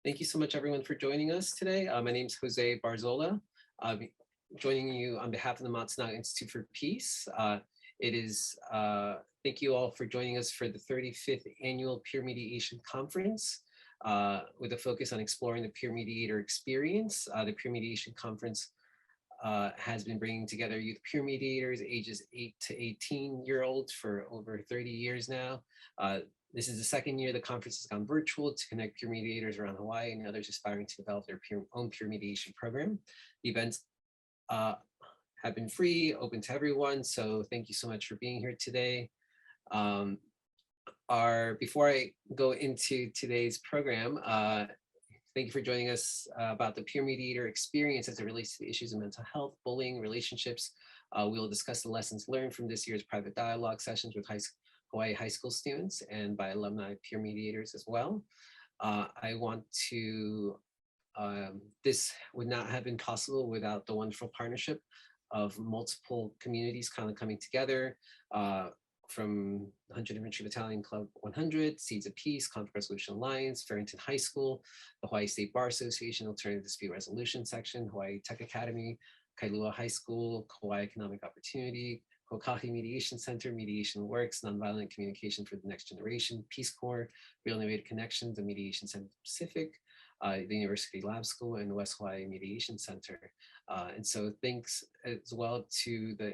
Thank you so much, everyone, for joining us today. My name is Jose Barzola. Joining you on behalf of the Matsunaga Institute for Peace. Thank you all for joining us for the 35th Annual Peer Mediation Conference with a focus on exploring the peer mediator experience. The Peer Mediation Conference has been bringing together youth peer mediators ages 8 to 18-year-olds for over 30 years now. This is the second year the conference has gone virtual to connect peer mediators around Hawaii and others aspiring to develop their own peer mediation program. The events have been free, open to everyone, so thank you so much for being here today. Before I go into today's program, thank you for joining us about the peer mediator experience as it relates to the issues of mental health, bullying, relationships. We will discuss the lessons learned from this year's private dialogue sessions with Hawaii high school students and by alumni peer mediators as well. This would not have been possible without the wonderful partnership of multiple communities kind of coming together, from 100th Infantry Battalion Club 100, Seeds of Peace, Conflict Resolution Alliance, Farrington High School, the Hawaii State Bar Association Alternative Dispute Resolution Section, Hawaii Tech Academy, Kailua High School, Hawaii Economic Opportunity, Kokahi Mediation Center, Mediation Works, Nonviolent Communication for the Next Generation, Peace Corps, Real Innovative Connections, the Mediation Center Pacific, the University Lab School, and the West Hawaii Mediation Center. And so thanks as well to the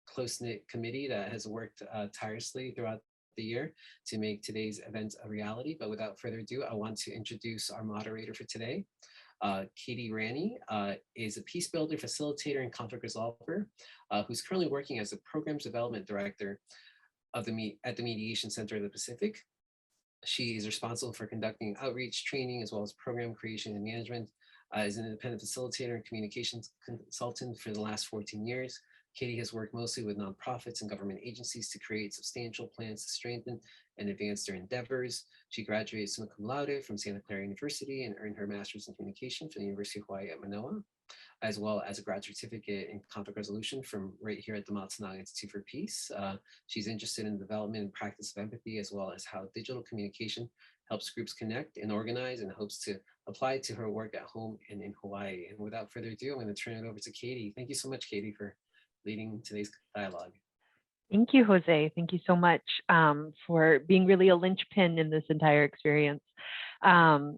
close-knit committee that has worked tirelessly throughout the year to make today's event a reality. But without further ado, I want to introduce our moderator for today. Katie Rani is a peace builder, facilitator, and conflict resolver who's currently working as a programs development director at the Mediation Center of the Pacific. She is responsible for conducting outreach, training, as well as program creation and management. Is an independent facilitator and communications consultant for the last 14 years. Katie has worked mostly with nonprofits and government agencies to create substantial plans to strengthen and advance their endeavors. She graduated summa cum laude from Santa Clara University and earned her master's in communication from the University of Hawaii at Manoa, as well as a graduate certificate in conflict resolution from right here at the Matsunaga Institute for Peace. She's interested in the development and practice of empathy, as well as how digital communication helps groups connect and organize, and hopes to apply it to her work at home and in Hawaii. And without further ado, I'm going to turn it over to Katie. Thank you so much, Katie, for leading today's dialogue. Thank you, Jose. Thank you so much for being really a linchpin in this entire experience and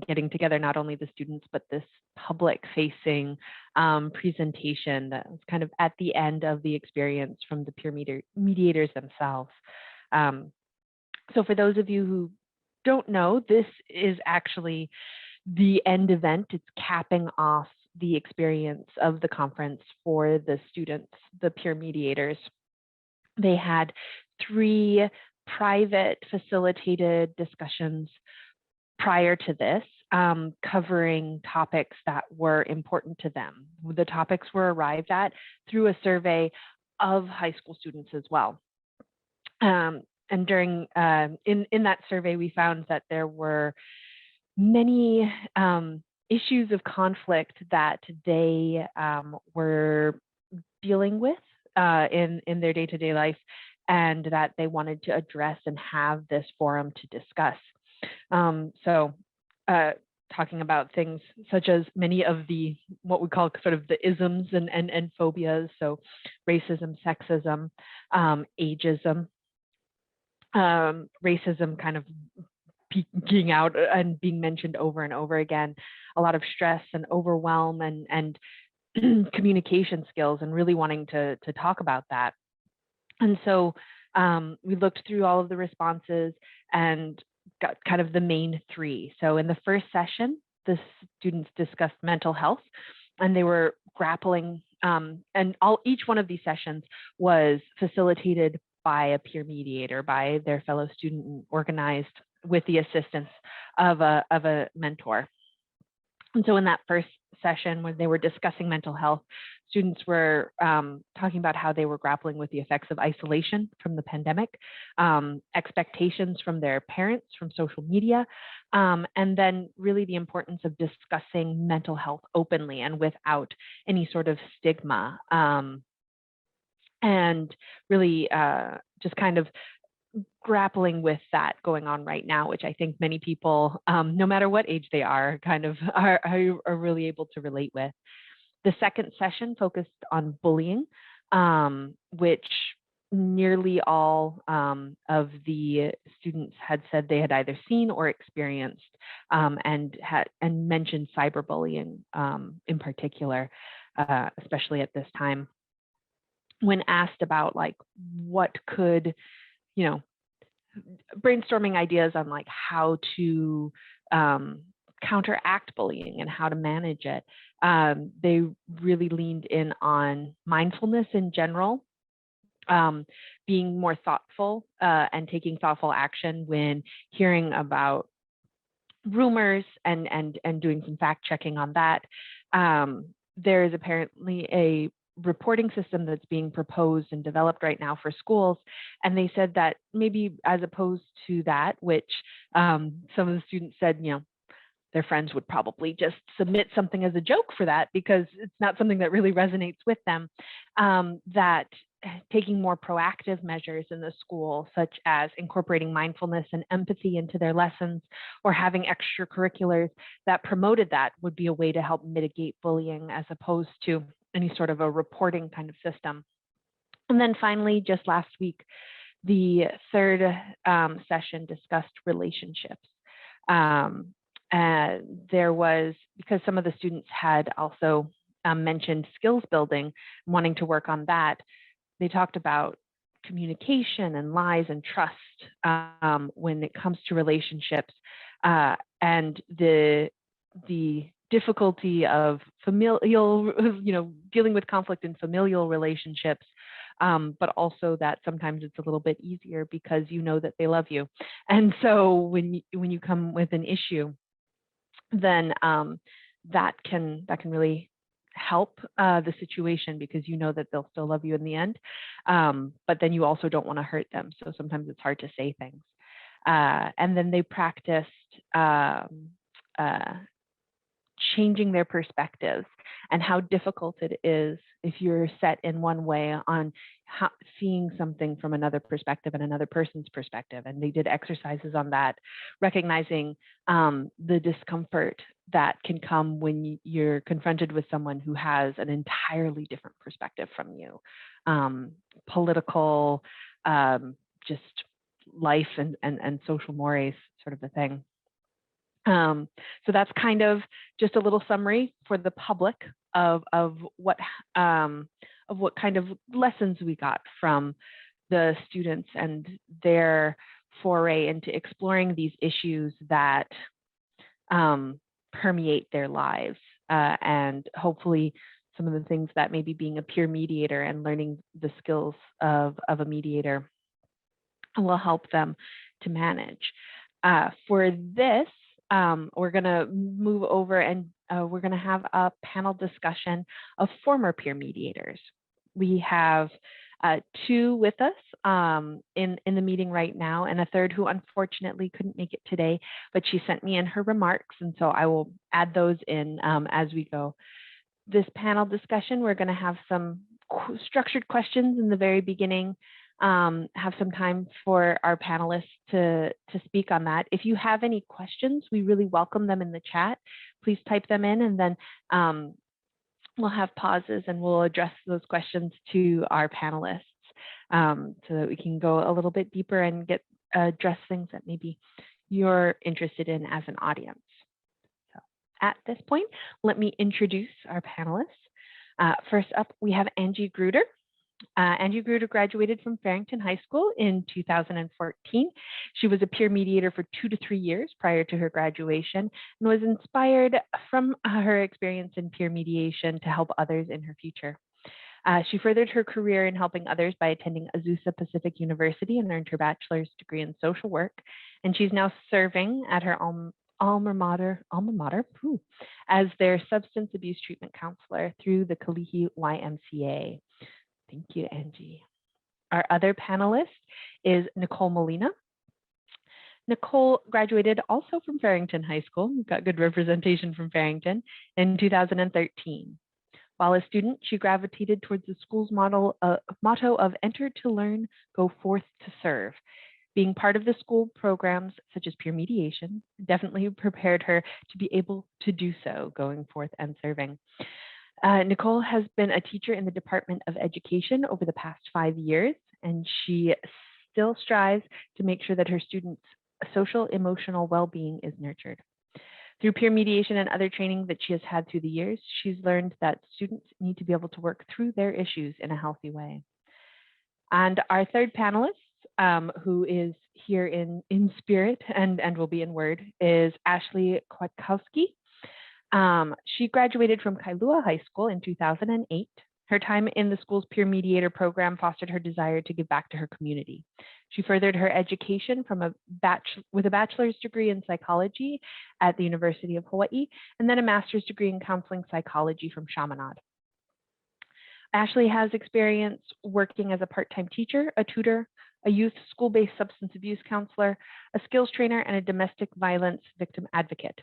getting together not only the students, but this public-facing presentation that was kind of at the end of the experience from the peer mediators themselves. So for those of you who don't know, this is actually the end event. It's capping off the experience of the conference for the students, the peer mediators. They had 3 private facilitated discussions prior to this, covering topics that were important to them. The topics were arrived at through a survey of high school students as well. And during in that survey, we found that there were many issues of conflict that they were dealing with in their day-to-day life, and that they wanted to address and have this forum to discuss. Talking about things such as many of the, what we call sort of the isms and phobias, so racism, sexism, ageism, racism kind of peeking out and being mentioned over and over again, a lot of stress and overwhelm and communication skills, and really wanting to talk about that. And so we looked through all of the responses and got kind of the main 3. So in the first session, the students discussed mental health, and they were grappling, and each one of these sessions was facilitated by a peer mediator, by their fellow student, and organized with the assistance of a mentor. And so in that first session, when they were discussing mental health, students were talking about how they were grappling with the effects of isolation from the pandemic, expectations from their parents, from social media, and then really the importance of discussing mental health openly and without any sort of stigma. And really just kind of grappling with that going on right now, which I think many people, no matter what age they are, kind of are really able to relate with. The second session focused on bullying, which nearly all of the students had said they had either seen or experienced, and mentioned cyberbullying in particular, especially at this time. When asked about like what could, you know, brainstorming ideas on like how to counteract bullying and how to manage it, they really leaned in on mindfulness in general, being more thoughtful and taking thoughtful action when hearing about rumors, and doing some fact checking on that. There is apparently a reporting system that's being proposed and developed right now for schools, and they said that maybe as opposed to that, which some of the students said, you know, their friends would probably just submit something as a joke for that because it's not something that really resonates with them, that taking more proactive measures in the school, such as incorporating mindfulness and empathy into their lessons or having extracurriculars that promoted that, would be a way to help mitigate bullying as opposed to any sort of a reporting kind of system. And then finally, just last week, the third session discussed relationships. There was, because some of the students had also mentioned skills building, wanting to work on that, they talked about communication and lies and trust when it comes to relationships, and the difficulty of familial, dealing with conflict in familial relationships, but also that sometimes it's a little bit easier because you know that they love you. And so when you come with an issue, then that can really help the situation, because you know that they'll still love you in the end, but then you also don't want to hurt them. So sometimes it's hard to say things. And then they practiced changing their perspectives and how difficult it is if you're set in one way on seeing something from another perspective and another person's perspective. And they did exercises on that, recognizing the discomfort that can come when you're confronted with someone who has an entirely different perspective from you, political, just life and social mores sort of a thing. So that's kind of just a little summary for the public of what kind of lessons we got from the students and their foray into exploring these issues that permeate their lives, and hopefully some of the things that maybe being a peer mediator and learning the skills of a mediator will help them to manage. For this, we're going to move over and we're going to have a panel discussion of former peer mediators. We have two with us in the meeting right now, and a third who unfortunately couldn't make it today, but she sent me in her remarks, and so I will add those in as we go. This panel discussion, we're going to have some structured questions in the very beginning, have some time for our panelists to speak on that. If you have any questions, we really welcome them in the chat. Please type them in, and then we'll have pauses and we'll address those questions to our panelists, so that we can go a little bit deeper and address things that maybe you're interested in as an audience. So at this point, let me introduce our panelists. First up, we have Angie Gruder. Angie Gruder graduated from Farrington High School in 2014. She was a peer mediator for 2 to 3 years prior to her graduation, and was inspired from her experience in peer mediation to help others in her future. She furthered her career in helping others by attending Azusa Pacific University and earned her bachelor's degree in social work. And she's now serving at her alma mater, as their substance abuse treatment counselor through the Kalihi YMCA. Thank you, Angie. Our other panelist is Nicole Molina. Nicole graduated also from Farrington High School. We've got good representation from Farrington in 2013. While a student, she gravitated towards the school's motto of enter to learn, go forth to serve. Being part of the school programs such as peer mediation definitely prepared her to be able to do so going forth and serving. Nicole has been a teacher in the Department of Education over the past 5 years, and she still strives to make sure that her students' social emotional well-being is nurtured. Through peer mediation and other training that she has had through the years, she's learned that students need to be able to work through their issues in a healthy way. And our third panelist, who is here in spirit and will be in word, is Ashley Kwiatkowski. She graduated from Kailua High School in 2008. Her time in the school's peer mediator program fostered her desire to give back to her community. She furthered her education with a bachelor's degree in psychology at the University of Hawaii, and then a master's degree in counseling psychology from Chaminade. Ashley has experience working as a part-time teacher, a tutor, a youth school-based substance abuse counselor, a skills trainer, and a domestic violence victim advocate.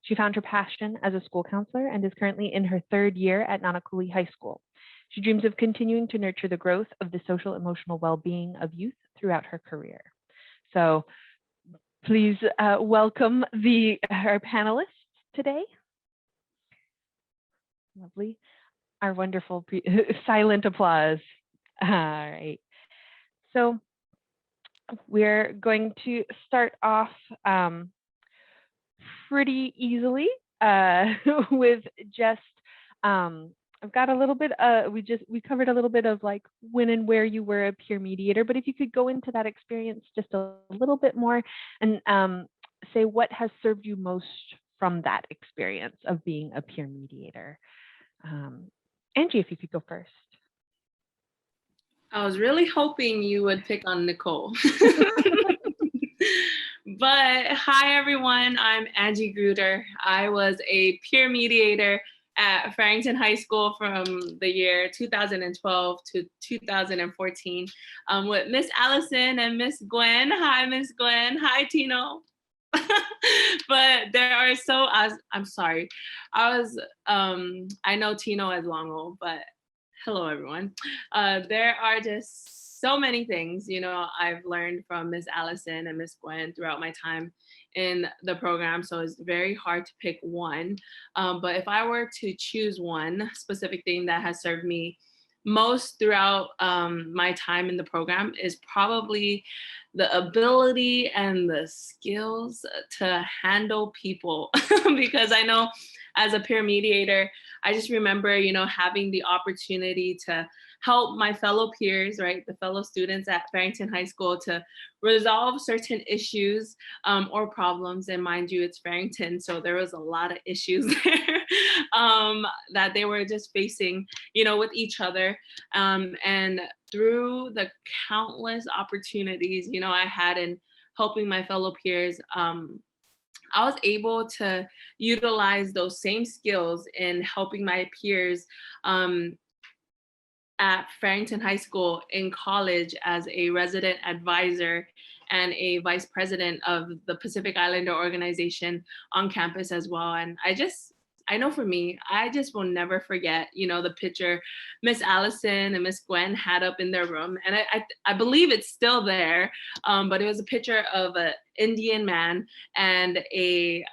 She found her passion as a school counselor and is currently in her 3rd year at Nanakuli High School. She dreams of continuing to nurture the growth of the social emotional well-being of youth throughout her career. So please welcome our panelists today. Lovely. Our wonderful silent applause. All right. So we're going to start off pretty easily with just I've got a little bit we covered a little bit of like when and where you were a peer mediator, but if you could go into that experience just a little bit more and say what has served you most from that experience of being a peer mediator. Angie, if you could go first. I was really hoping you would pick on Nicole. But hi, everyone. I'm Angie Gruder. I was a peer mediator at Farrington High School from the year 2012 to 2014 with Miss Allison and Miss Gwen. Hi, Miss Gwen. Hi, Tino. But there are I'm sorry. I know Tino as Longo, but hello, everyone. There are just so many things, I've learned from Miss Allison and Miss Gwen throughout my time in the program. So it's very hard to pick one. But if I were to choose one specific thing that has served me most throughout my time in the program is probably the ability and the skills to handle people. Because I know as a peer mediator, I just remember, having the opportunity to help my fellow peers, right, the fellow students at Farrington High School to resolve certain issues or problems. And mind you, it's Farrington, so there was a lot of issues there that they were just facing, with each other. And through the countless opportunities, I had in helping my fellow peers, I was able to utilize those same skills in helping my peers at Farrington High School in college as a resident advisor and a vice president of the Pacific Islander organization on campus as well. And I know for me, I just will never forget, the picture Miss Allison and Miss Gwen had up in their room. And I believe it's still there, but it was a picture of an Indian man and a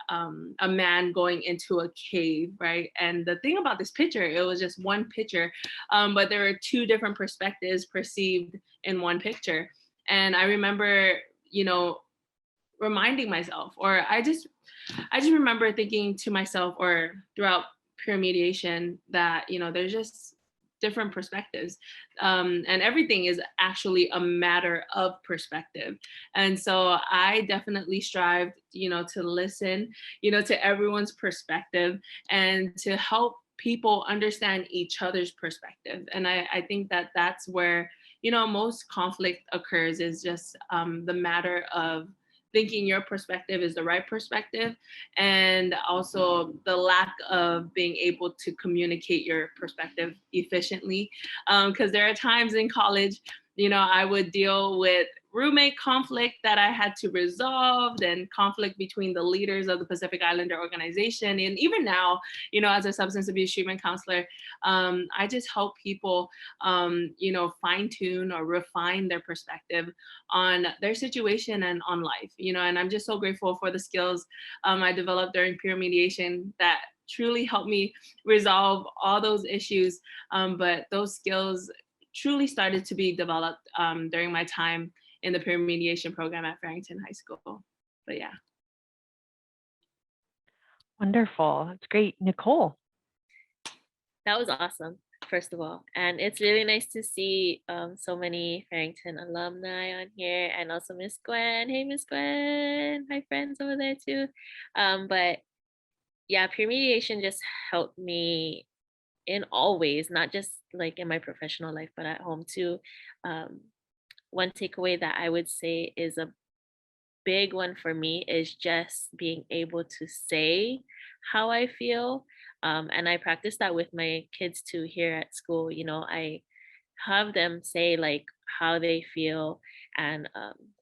man going into a cave, right? And the thing about this picture, it was just one picture, but there were 2 different perspectives perceived in one picture. And I remember, reminding myself, or I just remember thinking to myself, or throughout peer mediation, that, there's just different perspectives. And everything is actually a matter of perspective. And so I definitely strived, to listen, to everyone's perspective and to help people understand each other's perspective. And I think that that's where, most conflict occurs, is just the matter of thinking your perspective is the right perspective, and also the lack of being able to communicate your perspective efficiently. Because there are times in college I would deal with roommate conflict that I had to resolve, then conflict between the leaders of the Pacific Islander organization. And even now, as a substance abuse treatment counselor, I just help people, fine tune or refine their perspective on their situation and on life, and I'm just so grateful for the skills I developed during peer mediation that truly helped me resolve all those issues. But those skills truly started to be developed during my time in the peer mediation program at Farrington High School. But yeah. Wonderful. That's great. Nicole. That was awesome, first of all. And it's really nice to see so many Farrington alumni on here, and also Miss Gwen. Hey, Miss Gwen. Hi, friends over there too. But yeah, peer mediation just helped me in all ways, not just like in my professional life, but at home too. One takeaway that I would say is a big one for me is just being able to say how I feel. And I practice that with my kids too here at school. I have them say like how they feel, and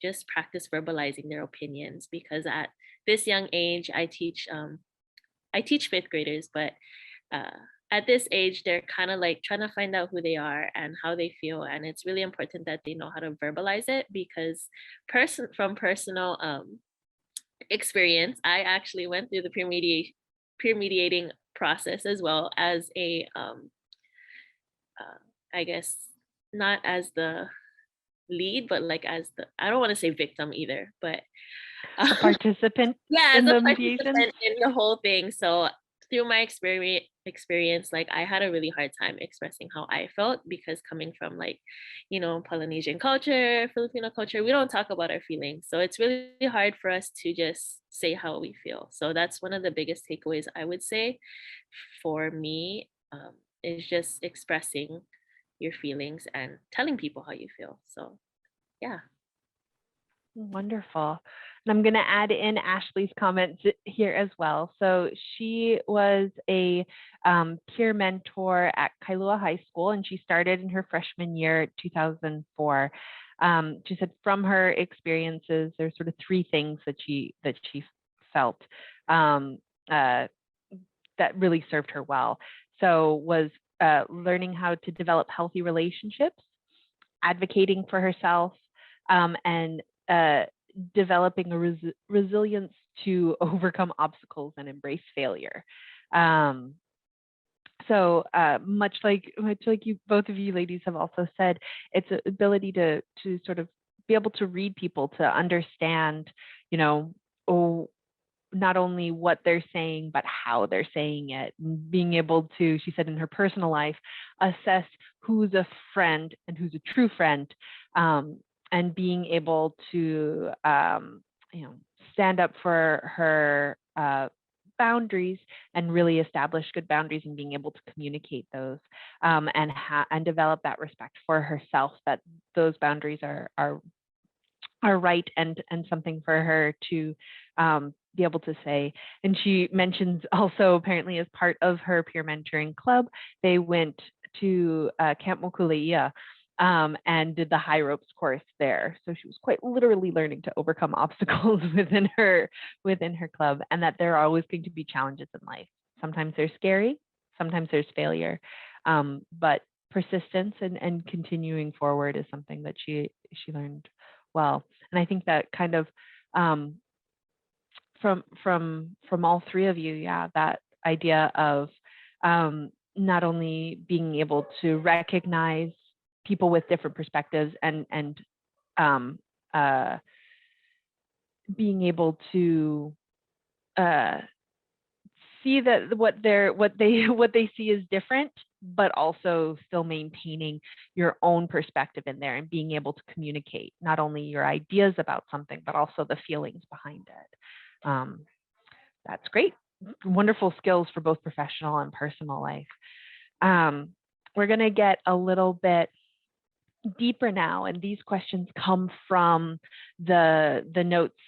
just practice verbalizing their opinions, because at this young age, I teach fifth graders, but at this age, they're kind of like trying to find out who they are and how they feel. And it's really important that they know how to verbalize it, because from personal experience, I actually went through the peer mediating process as well as a, I guess, not as the lead, but like as the, I don't want to say victim either, but A participant yeah, in as a the mediation? participant in the whole thing. So through my experience, like I had a really hard time expressing how I felt, because coming from like, Polynesian culture, Filipino culture, we don't talk about our feelings. So it's really hard for us to just say how we feel. So that's one of the biggest takeaways I would say for me, is just expressing your feelings and telling people how you feel. So yeah. Wonderful. And I'm going to add in Ashley's comments here as well. So she was a peer mentor at Kailua High School, and she started in her freshman year, 2004. She said from her experiences, there's sort of three things that she felt that really served her well. So was learning how to develop healthy relationships, advocating for herself, and developing a resilience to overcome obstacles and embrace failure. So much like you, both of you ladies have also said, it's an ability to sort of be able to read people, to understand, not only what they're saying, but how they're saying it. Being able to, she said in her personal life, assess who's a friend and who's a true friend. And being able to, stand up for her boundaries and really establish good boundaries, and being able to communicate those, and develop that respect for herself, that those boundaries are right and something for her to be able to say. And she mentions also, apparently as part of her peer mentoring club, they went to Camp Mokuleia, and did the high ropes course there. So she was quite literally learning to overcome obstacles within her club, and that there are always going to be challenges in life. Sometimes they're scary, sometimes there's failure, but persistence and continuing forward is something that she learned well. And I think that kind of from all three of you, yeah, that idea of not only being able to recognize people with different perspectives and being able to see that what they see is different, but also still maintaining your own perspective in there, and being able to communicate not only your ideas about something, but also the feelings behind it. That's great. Wonderful skills for both professional and personal life. We're going to get a little bit deeper now, and these questions come from the notes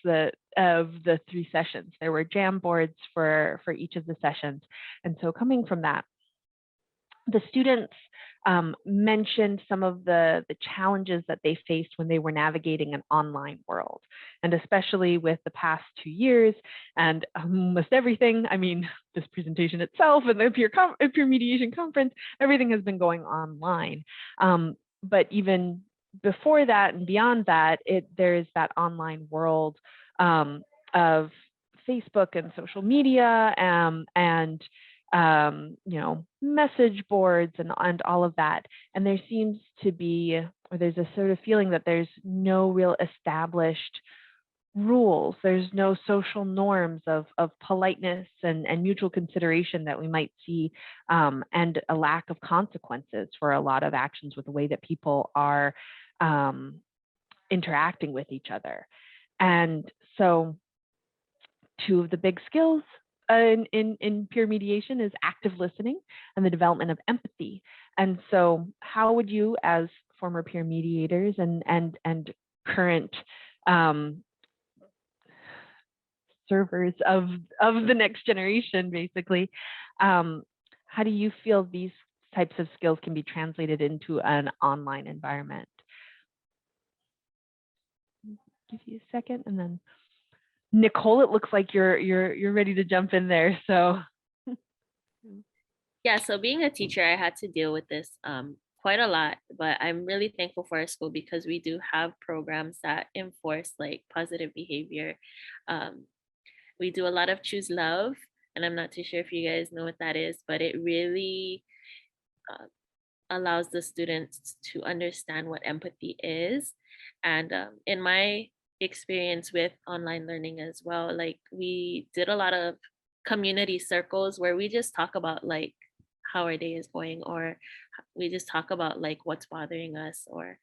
of the three sessions. There were Jamboards for each of the sessions, and so coming from that, the students mentioned some of the challenges that they faced when they were navigating an online world. And especially with the past 2 years and almost everything, I mean, this presentation itself and the Peer Mediation Conference, everything has been going online. But even before that and beyond that, there's that online world of Facebook and social media and message boards and all of that. And there seems to be, or there's a sort of feeling that there's no real established rules. There's no social norms of politeness and mutual consideration that we might see, and a lack of consequences for a lot of actions with the way that people are interacting with each other. And so 2 of the big skills in peer mediation is active listening and the development of empathy. And so how would you, as former peer mediators and current servers of the next generation, basically, how do you feel these types of skills can be translated into an online environment? Give you a second, and then Nicole, it looks like you're ready to jump in there. So Yeah, so being a teacher, I had to deal with this quite a lot, but I'm really thankful for our school because we do have programs that enforce like positive behavior. We do a lot of choose love, and I'm not too sure if you guys know what that is, but it really allows the students to understand what empathy is. And in my experience with online learning as well, like we did a lot of community circles where we just talk about like how our day is going, or we just talk about like what's bothering us, or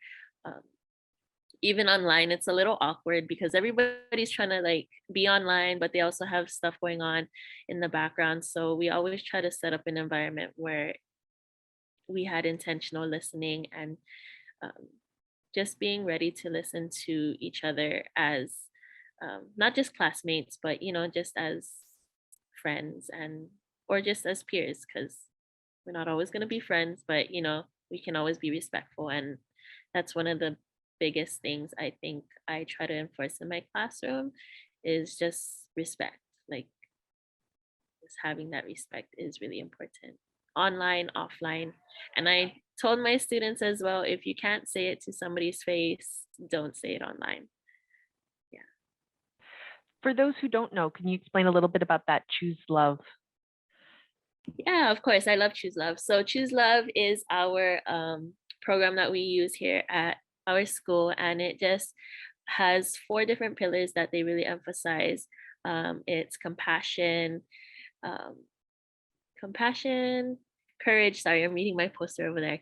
even online it's a little awkward because everybody's trying to like be online, but they also have stuff going on in the background. So we always try to set up an environment where we had intentional listening and just being ready to listen to each other as not just classmates, but just as friends and or just as peers, because we're not always going to be friends, but we can always be respectful. And that's one of the biggest things I think I try to enforce in my classroom is just respect. Like just having that respect is really important, online, offline. And I told my students as well, if you can't say it to somebody's face, don't say it online. Yeah. For those who don't know, can you explain a little bit about that choose love? Yeah, of course. I love Choose Love. So Choose Love is our program that we use here at our school, and it just has 4 different pillars that they really emphasize. It's compassion, courage. Sorry, I'm reading my poster over there.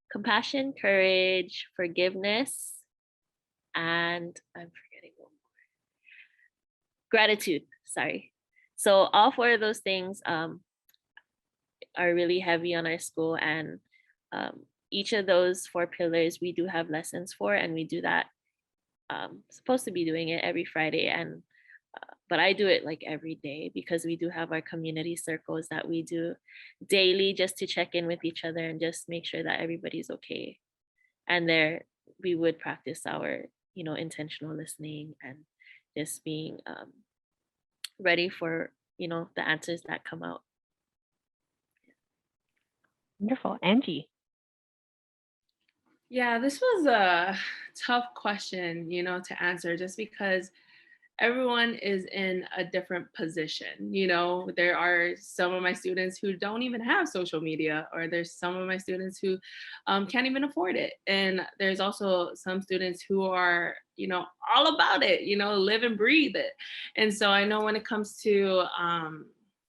Compassion, courage, forgiveness, and I'm forgetting one more. Gratitude. Sorry. So all 4 of those things are really heavy on our school, and each of those 4 pillars we do have lessons for, and we do that. Supposed to be doing it every Friday, and but I do it like every day because we do have our community circles that we do daily just to check in with each other and just make sure that everybody's okay. And there we would practice our intentional listening and just being ready for the answers that come out. Wonderful. Angie. Yeah, this was a tough question, to answer just because everyone is in a different position. There are some of my students who don't even have social media, or there's some of my students who can't even afford it. And there's also some students who are, all about it, live and breathe it. And so I know when it comes to,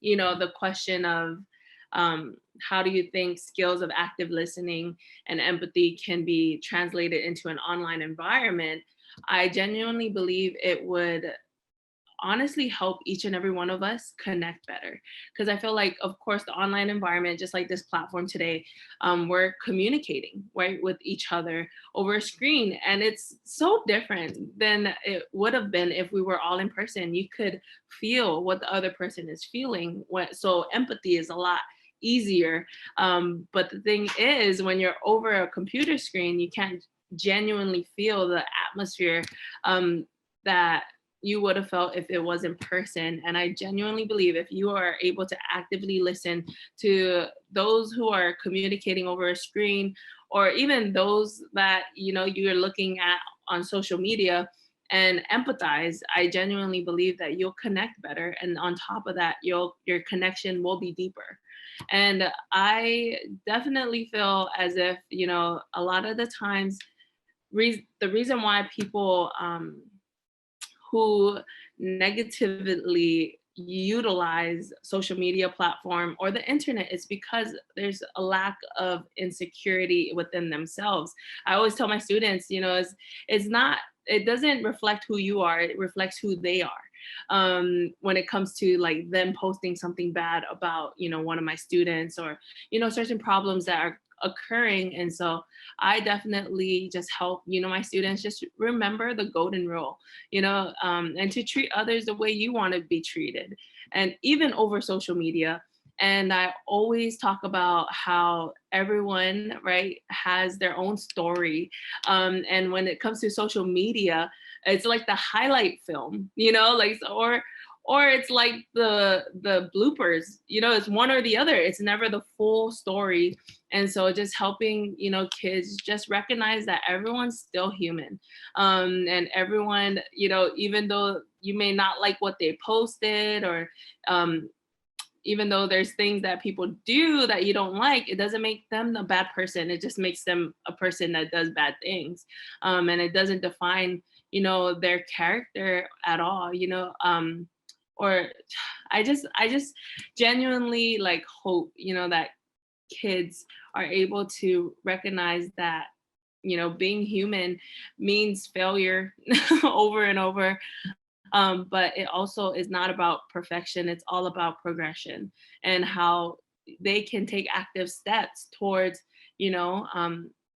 the question of how do you think skills of active listening and empathy can be translated into an online environment, I genuinely believe it would honestly help each and every one of us connect better. Because I feel like, of course, the online environment, just like this platform today, we're communicating right with each other over a screen. And it's so different than it would have been if we were all in person. You could feel what the other person is feeling. So empathy is a lot easier. But the thing is, when you're over a computer screen, you can't genuinely feel the atmosphere that you would have felt if it was in person. And I genuinely believe if you are able to actively listen to those who are communicating over a screen, or even those that, you know, you're looking at on social media, and empathize, I genuinely believe that you'll connect better. And on top of that, your connection will be deeper. And I definitely feel as if, you know, a lot of the times, the reason why people who negatively utilize social media platform or the internet is because there's a lack of insecurity within themselves. I always tell my students, you know, it's not, it doesn't reflect who you are, it reflects who they are. When it comes to like them posting something bad about, you know, one of my students, or, you know, certain problems that are occurring. And so I definitely just help, you know, my students just remember the golden rule, you know, and to treat others the way you want to be treated, and even over social media. And I always talk about how everyone, right, has their own story. And when it comes to social media, it's like the highlight film, you know, like, or it's like the bloopers, you know, it's one or the other. It's never the full story. And so just helping, you know, kids just recognize that everyone's still human. And everyone, you know, even though you may not like what they posted, or even though there's things that people do that you don't like, it doesn't make them a bad person. It just makes them a person that does bad things. And it doesn't define, you know, their character at all, you know. Or I just genuinely like hope, you know, that kids are able to recognize that, you know, being human means failure over and over. But it also is not about perfection. It's all about progression, and how they can take active steps towards, you know,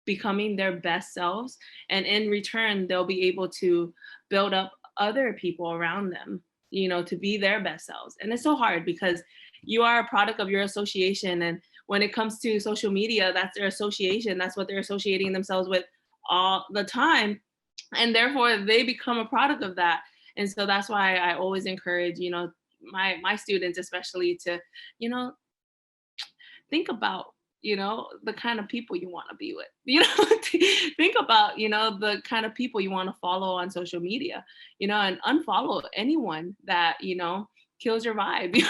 becoming their best selves. And in return, they'll be able to build up other people around them, you know, to be their best selves. And it's so hard because you are a product of your association. And when it comes to social media, that's their association. That's what they're associating themselves with all the time. And therefore they become a product of that. And so that's why I always encourage, you know, my students especially to, you know, think about, you know, the kind of people you want to be with, you know. Think about, you know, the kind of people you want to follow on social media, you know, and unfollow anyone that, you know, kills your vibe.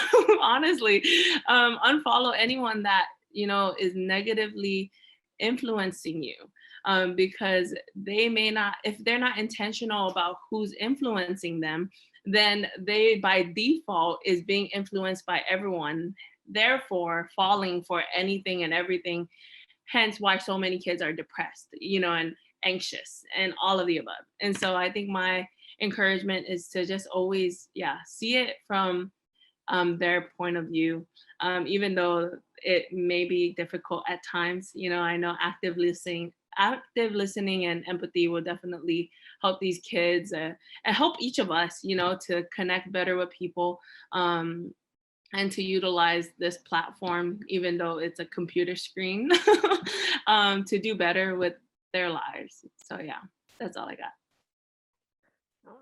Honestly, unfollow anyone that, you know, is negatively influencing you. Because they may not, if they're not intentional about who's influencing them, then they by default is being influenced by everyone, therefore falling for anything and everything. Hence why so many kids are depressed, you know, and anxious and all of the above. And so I think my encouragement is to just always, see it from their point of view, even though it may be difficult at times. You know, I know active listening and empathy will definitely help these kids and help each of us, you know, to connect better with people, and to utilize this platform, even though it's a computer screen, to do better with their lives. So yeah, that's all I got.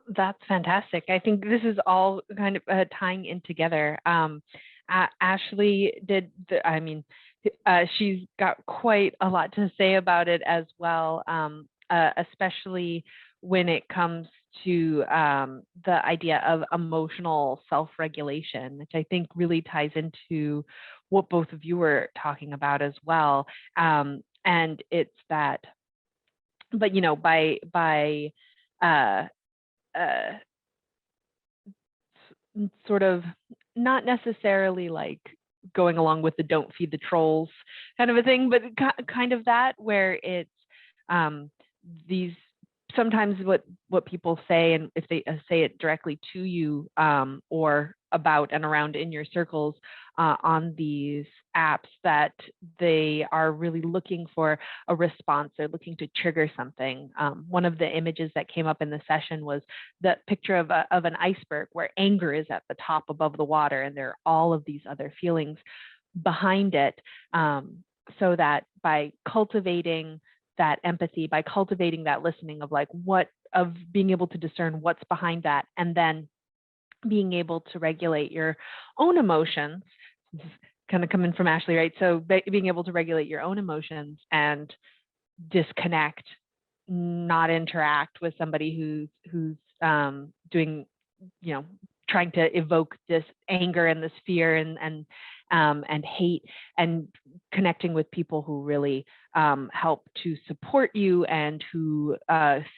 That's fantastic. I think this is all kind of tying in together. Ashley she's got quite a lot to say about it as well, especially when it comes to the idea of emotional self-regulation, which I think really ties into what both of you were talking about as well. And it's that, but, you know, by sort of not necessarily like going along with the don't feed the trolls kind of a thing, but kind of that, where it's these sometimes what people say, and if they say it directly to you, or about and around in your circles on these apps, that they are really looking for a response. They're looking to trigger something. One of the images that came up in the session was the picture of an iceberg where anger is at the top above the water, and there are all of these other feelings. behind it, so that by cultivating that empathy, by cultivating that listening of like of being able to discern what's behind that, and then being able to regulate your own emotions, kind of coming from Ashley, right? So being able to regulate your own emotions and disconnect, not interact with somebody who's doing, trying to evoke this anger and this fear and hate, and connecting with people who really help to support you and who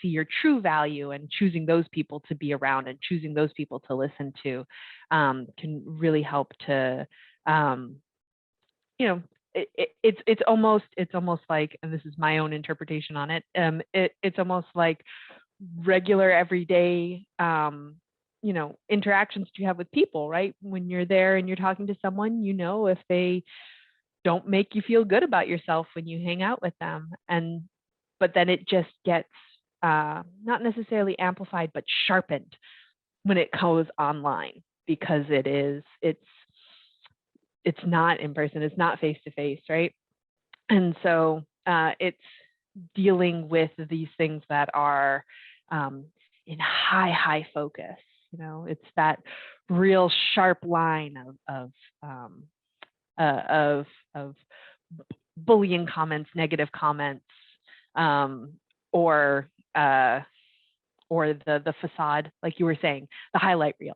see your true value, and choosing those people to be around and choosing those people to listen to can really help to, it's almost like, and this is my own interpretation on it, it's almost like regular everyday interactions you have with people, right? When you're there and you're talking to someone, if they don't make you feel good about yourself when you hang out with them, but then it just gets not necessarily amplified but sharpened when it goes online, because it's not in person, it's not face to face, right? And so it's dealing with these things that are in high focus. It's that real sharp line of bullying comments, negative comments, or the facade, like you were saying, the highlight reel,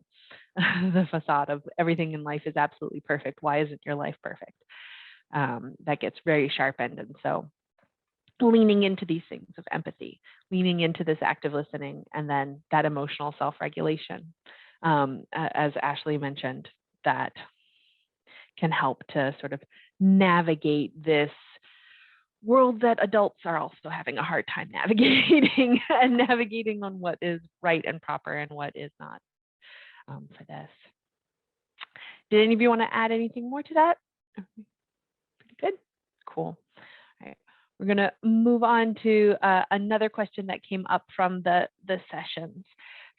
the facade of everything in life is absolutely perfect. Why isn't your life perfect? That gets very sharpened. And so leaning into these things of empathy, leaning into this active listening, and then that emotional self-regulation, as Ashley mentioned, that can help to sort of navigate this world that adults are also having a hard time navigating, and navigating on what is right and proper and what is not, for this. Did any of you want to add anything more to that? Pretty good. Cool. All right. We're going to move on to another question that came up from the sessions.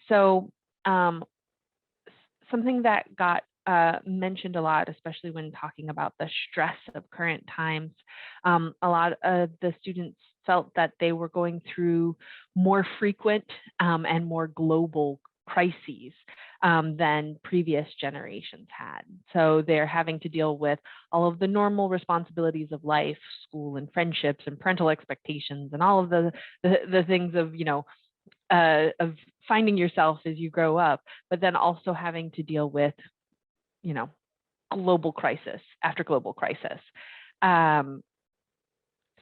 So something that got mentioned a lot, especially when talking about the stress of current times, a lot of the students felt that they were going through more frequent and more global crises than previous generations had. So they're having to deal with all of the normal responsibilities of life, school and friendships and parental expectations, and all of the things of, of finding yourself as you grow up, but then also having to deal with, global crisis after global crisis.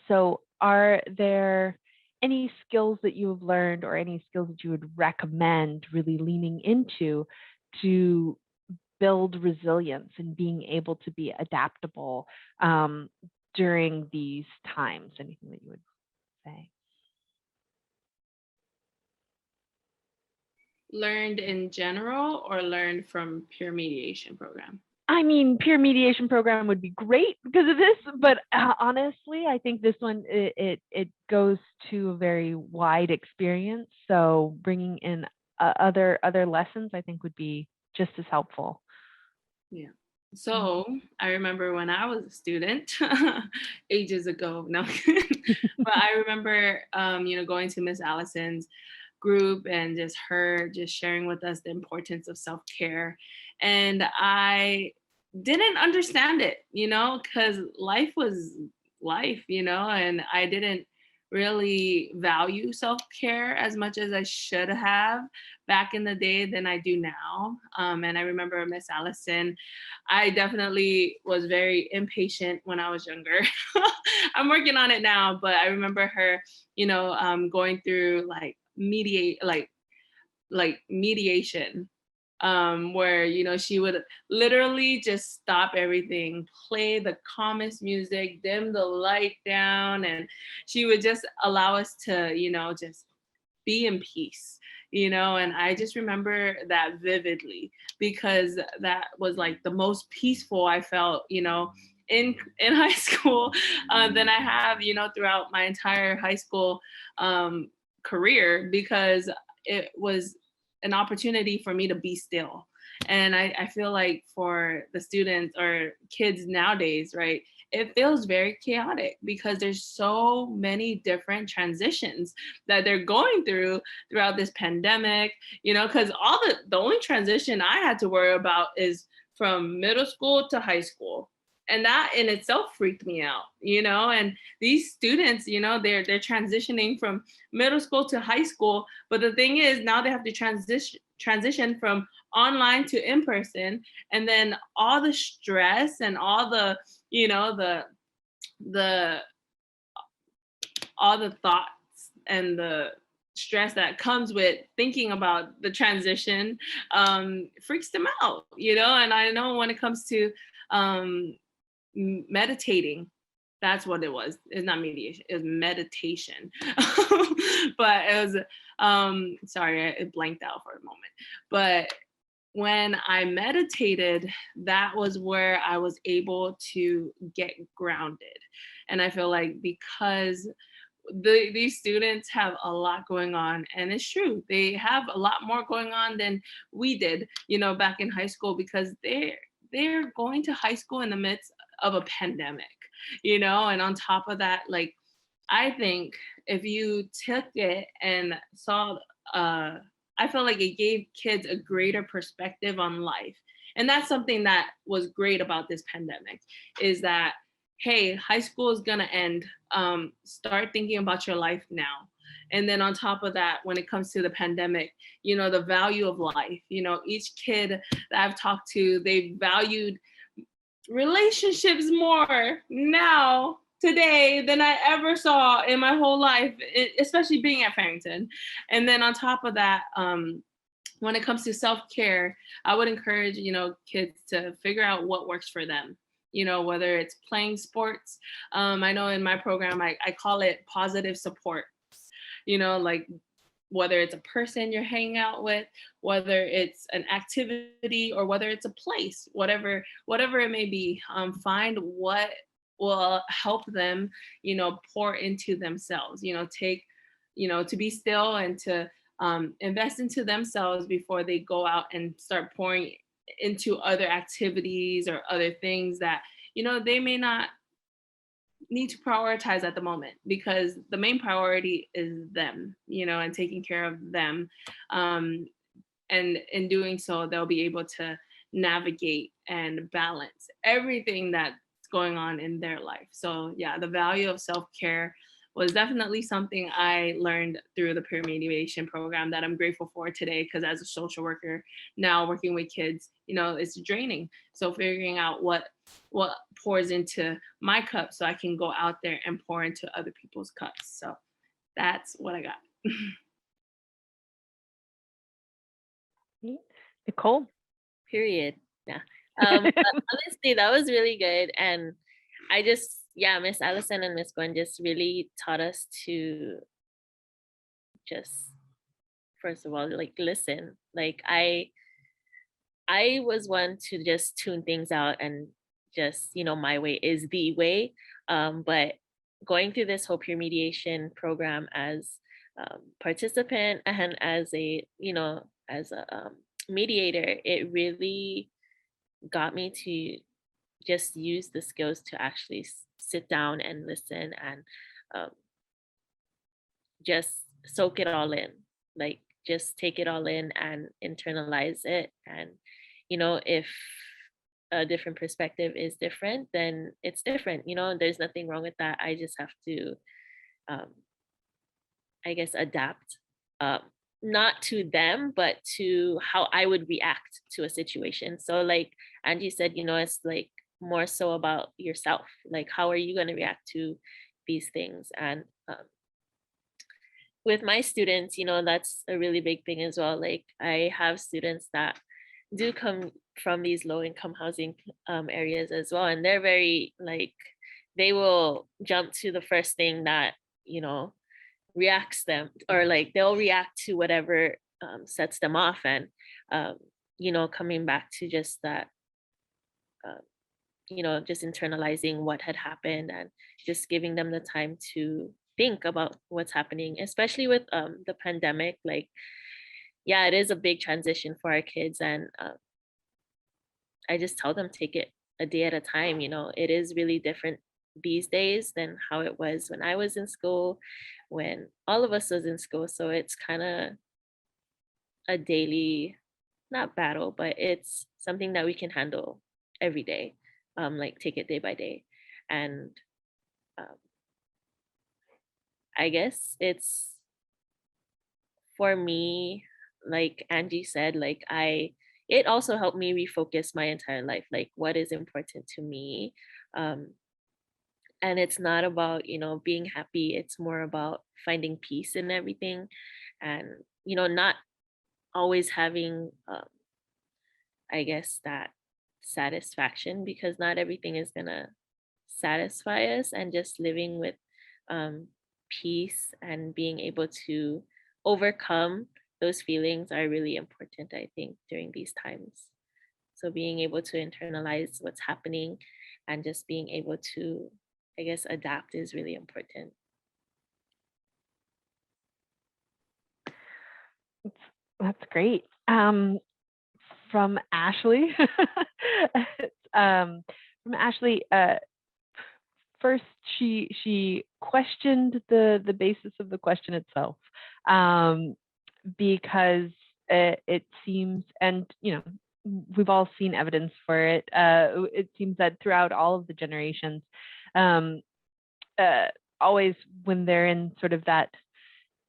So are there any skills that you have learned, or any skills that you would recommend really leaning into to build resilience and being able to be adaptable during these times? Anything that you would say? Learned in general, or learned from Peer Mediation Program? I mean, Peer Mediation Program would be great because of this, but honestly, I think this one, it goes to a very wide experience. So bringing in other lessons, I think, would be just as helpful. Yeah. So I remember when I was a student, ages ago, no, but I remember, going to Miss Allison's group and just her just sharing with us the importance of self-care. And I didn't understand it, because life was life, and I didn't really value self-care as much as I should have back in the day than I do now. And I remember Miss Allison, I definitely was very impatient when I was younger. I'm working on it now, but I remember her, going through like mediation, where she would literally just stop everything, play the calmest music, dim the light down, and she would just allow us to just be in peace, and I just remember that vividly, because that was like the most peaceful I felt in high school than I have throughout my entire high school career, because it was an opportunity for me to be still And I feel like for the students or kids nowadays, right, it feels very chaotic because there's so many different transitions that they're going through throughout this pandemic, you know, because all the only transition I had to worry about is from middle school to high school. And that in itself freaked me out, you know, and these students, you know, they're transitioning from middle school to high school. But the thing is, now they have to transition from online to in person, and then all the stress and all the, you know, the all the thoughts and the stress that comes with thinking about the transition freaks them out, you know. And I know when it comes to meditating, that's what it was. It's not mediation, it was meditation. But it was sorry, it blanked out for a moment. But when I meditated, that was where I was able to get grounded. And I feel like because these students have a lot going on, and it's true, they have a lot more going on than we did, you know, back in high school, because they're going to high school in the midst of a pandemic, you know. And on top of that, like, I think if you took it and saw, I feel like it gave kids a greater perspective on life. And that's something that was great about this pandemic, is that, hey, high school is gonna end. Start thinking about your life now. And then on top of that, when it comes to the pandemic, you know, the value of life, you know, each kid that I've talked to, they valued relationships more now today than I ever saw in my whole life, especially being at Farrington. And then on top of that, when it comes to self-care, I would encourage, you know, kids to figure out what works for them. You know, whether it's playing sports. I know in my program, I call it positive support. You know, like whether it's a person you're hanging out with, whether it's an activity, or whether it's a place, whatever it may be, find what will help them, you know, pour into themselves, you know, take, you know, to be still and to invest into themselves before they go out and start pouring into other activities or other things that, you know, they may not need to prioritize at the moment, because the main priority is them, you know, and taking care of them. And in doing so, they'll be able to navigate and balance everything that's going on in their life. So yeah, the value of self-care was definitely something I learned through the Peer Mediation program that I'm grateful for today, because as a social worker now working with kids, you know, it's draining. So figuring out what pours into my cup so I can go out there and pour into other people's cups. So that's what I got. Nicole? Period. Yeah. But honestly, that was really good. And I just, yeah, Miss Allison and Miss Gwen just really taught us to just, first of all, like, listen. Like, I was one to just tune things out and just, you know, my way is the way. But going through this whole peer mediation program as participant and as a, you know, as a mediator, it really got me to just use the skills to actually sit down and listen and just soak it all in, like just take it all in and internalize it. And, you know, if a different perspective is different, then it's different, you know, there's nothing wrong with that. I just have to, I guess, adapt, not to them, but to how I would react to a situation. So like Angie said, you know, it's like more so about yourself. Like, how are you going to react to these things? And with my students, you know, that's a really big thing as well. Like, I have students that do come from these low income housing areas as well. And they're very, like, they will jump to the first thing that, you know, reacts them, or like they'll react to whatever sets them off. And, you know, coming back to just that, you know, just internalizing what had happened and just giving them the time to think about what's happening, especially with the pandemic. Like, yeah, it is a big transition for our kids. And I just tell them, take it a day at a time. You know, it is really different these days than how it was when I was in school, when all of us was in school. So it's kind of a daily, not battle, but it's something that we can handle every day. Like take it day by day. And um, I guess it's, for me, like Angie said, like it also helped me refocus my entire life, like what is important to me. Um, and it's not about, you know, being happy. It's more about finding peace in everything, and, you know, not always having, I guess, that satisfaction, because not everything is gonna satisfy us, and just living with um, peace and being able to overcome those feelings are really important, I think, during these times. So being able to internalize what's happening and just being able to, I guess, adapt is really important. That's great. From Ashley, from Ashley, first she questioned the basis of the question itself, because it seems, and you know, we've all seen evidence for it. It seems that throughout all of the generations, um, always when they're in sort of that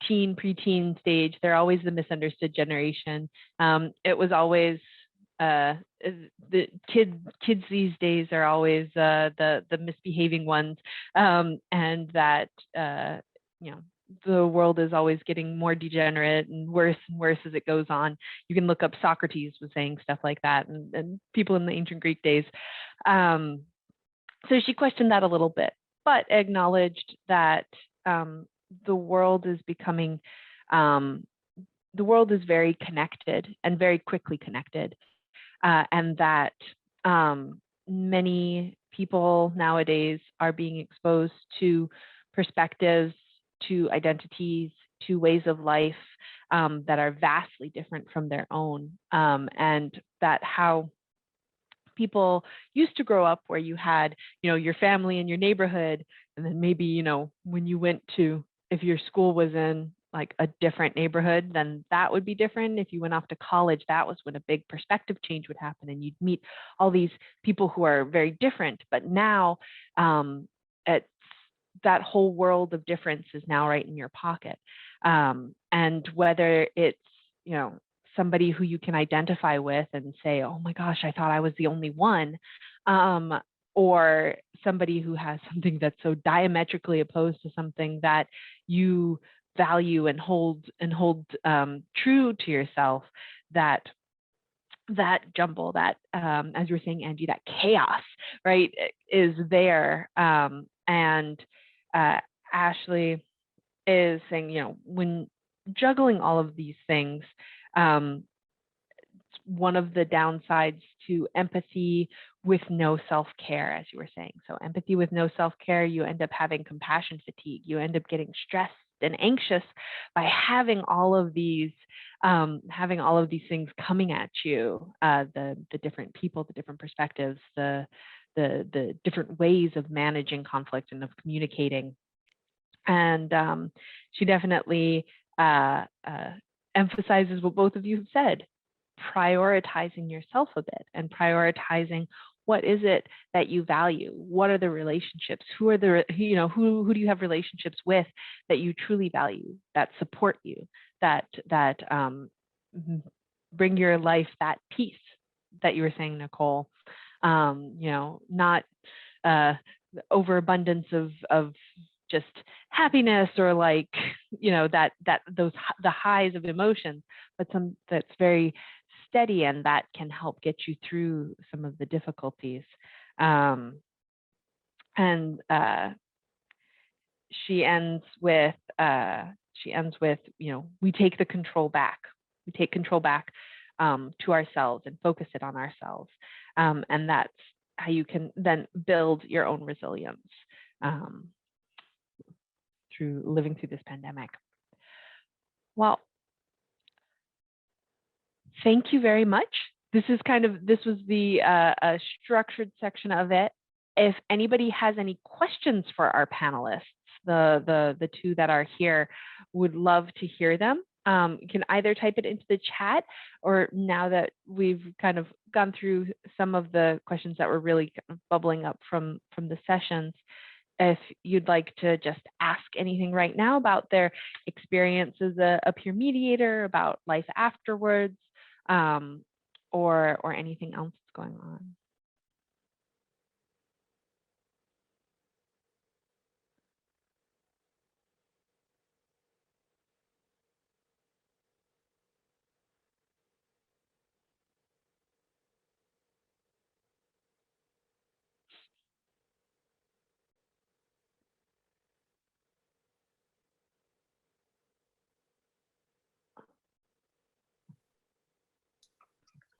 preteen stage, they're always the misunderstood generation. It was always the kids these days are always the misbehaving ones, and that you know, the world is always getting more degenerate and worse as it goes on. You can look up, Socrates was saying stuff like that, and people in the ancient Greek days. So she questioned that a little bit, but acknowledged that the world is becoming, the world is very connected and very quickly connected, and that many people nowadays are being exposed to perspectives, to identities, to ways of life that are vastly different from their own, and that how people used to grow up where you had, you know, your family and your neighborhood, and then maybe, you know, when you went to, if your school was in like a different neighborhood, then that would be different. If you went off to college, that was when a big perspective change would happen, and you'd meet all these people who are very different. But now it's, that whole world of difference is now right in your pocket, and whether it's, you know, somebody who you can identify with and say, oh my gosh, I thought I was the only one, or somebody who has something that's so diametrically opposed to something that you value and hold true to yourself, that jumble, that as you were saying, Angie, that chaos, right, is there. And Ashley is saying, you know, when juggling all of these things, one of the downsides to empathy with no self-care, as you were saying. So empathy with no self-care, you end up having compassion fatigue. You end up getting stressed and anxious by having all of these things coming at you, the different people, the different perspectives, the different ways of managing conflict and of communicating. And she definitely emphasizes what both of you have said: prioritizing yourself a bit and prioritizing what is it that you value, what are the relationships, who are the, you know, who do you have relationships with that you truly value, that support you, that bring your life that peace that you were saying, Nicole. You know, not overabundance of just happiness, or like, you know, that those, the highs of emotions, but some that's very steady and that can help get you through some of the difficulties. And she ends with, you know, we take the control back. We take control back to ourselves and focus it on ourselves. And that's how you can then build your own resilience through living through this pandemic. Well, thank you very much this was the structured section of it. If anybody has any questions for our panelists, the two that are here, would love to hear them. You can either type it into the chat, or now that we've kind of gone through some of the questions that were really kind of bubbling up from the sessions, if you'd like to just ask anything right now about their experience as a peer mediator, about life afterwards, or anything else that's going on.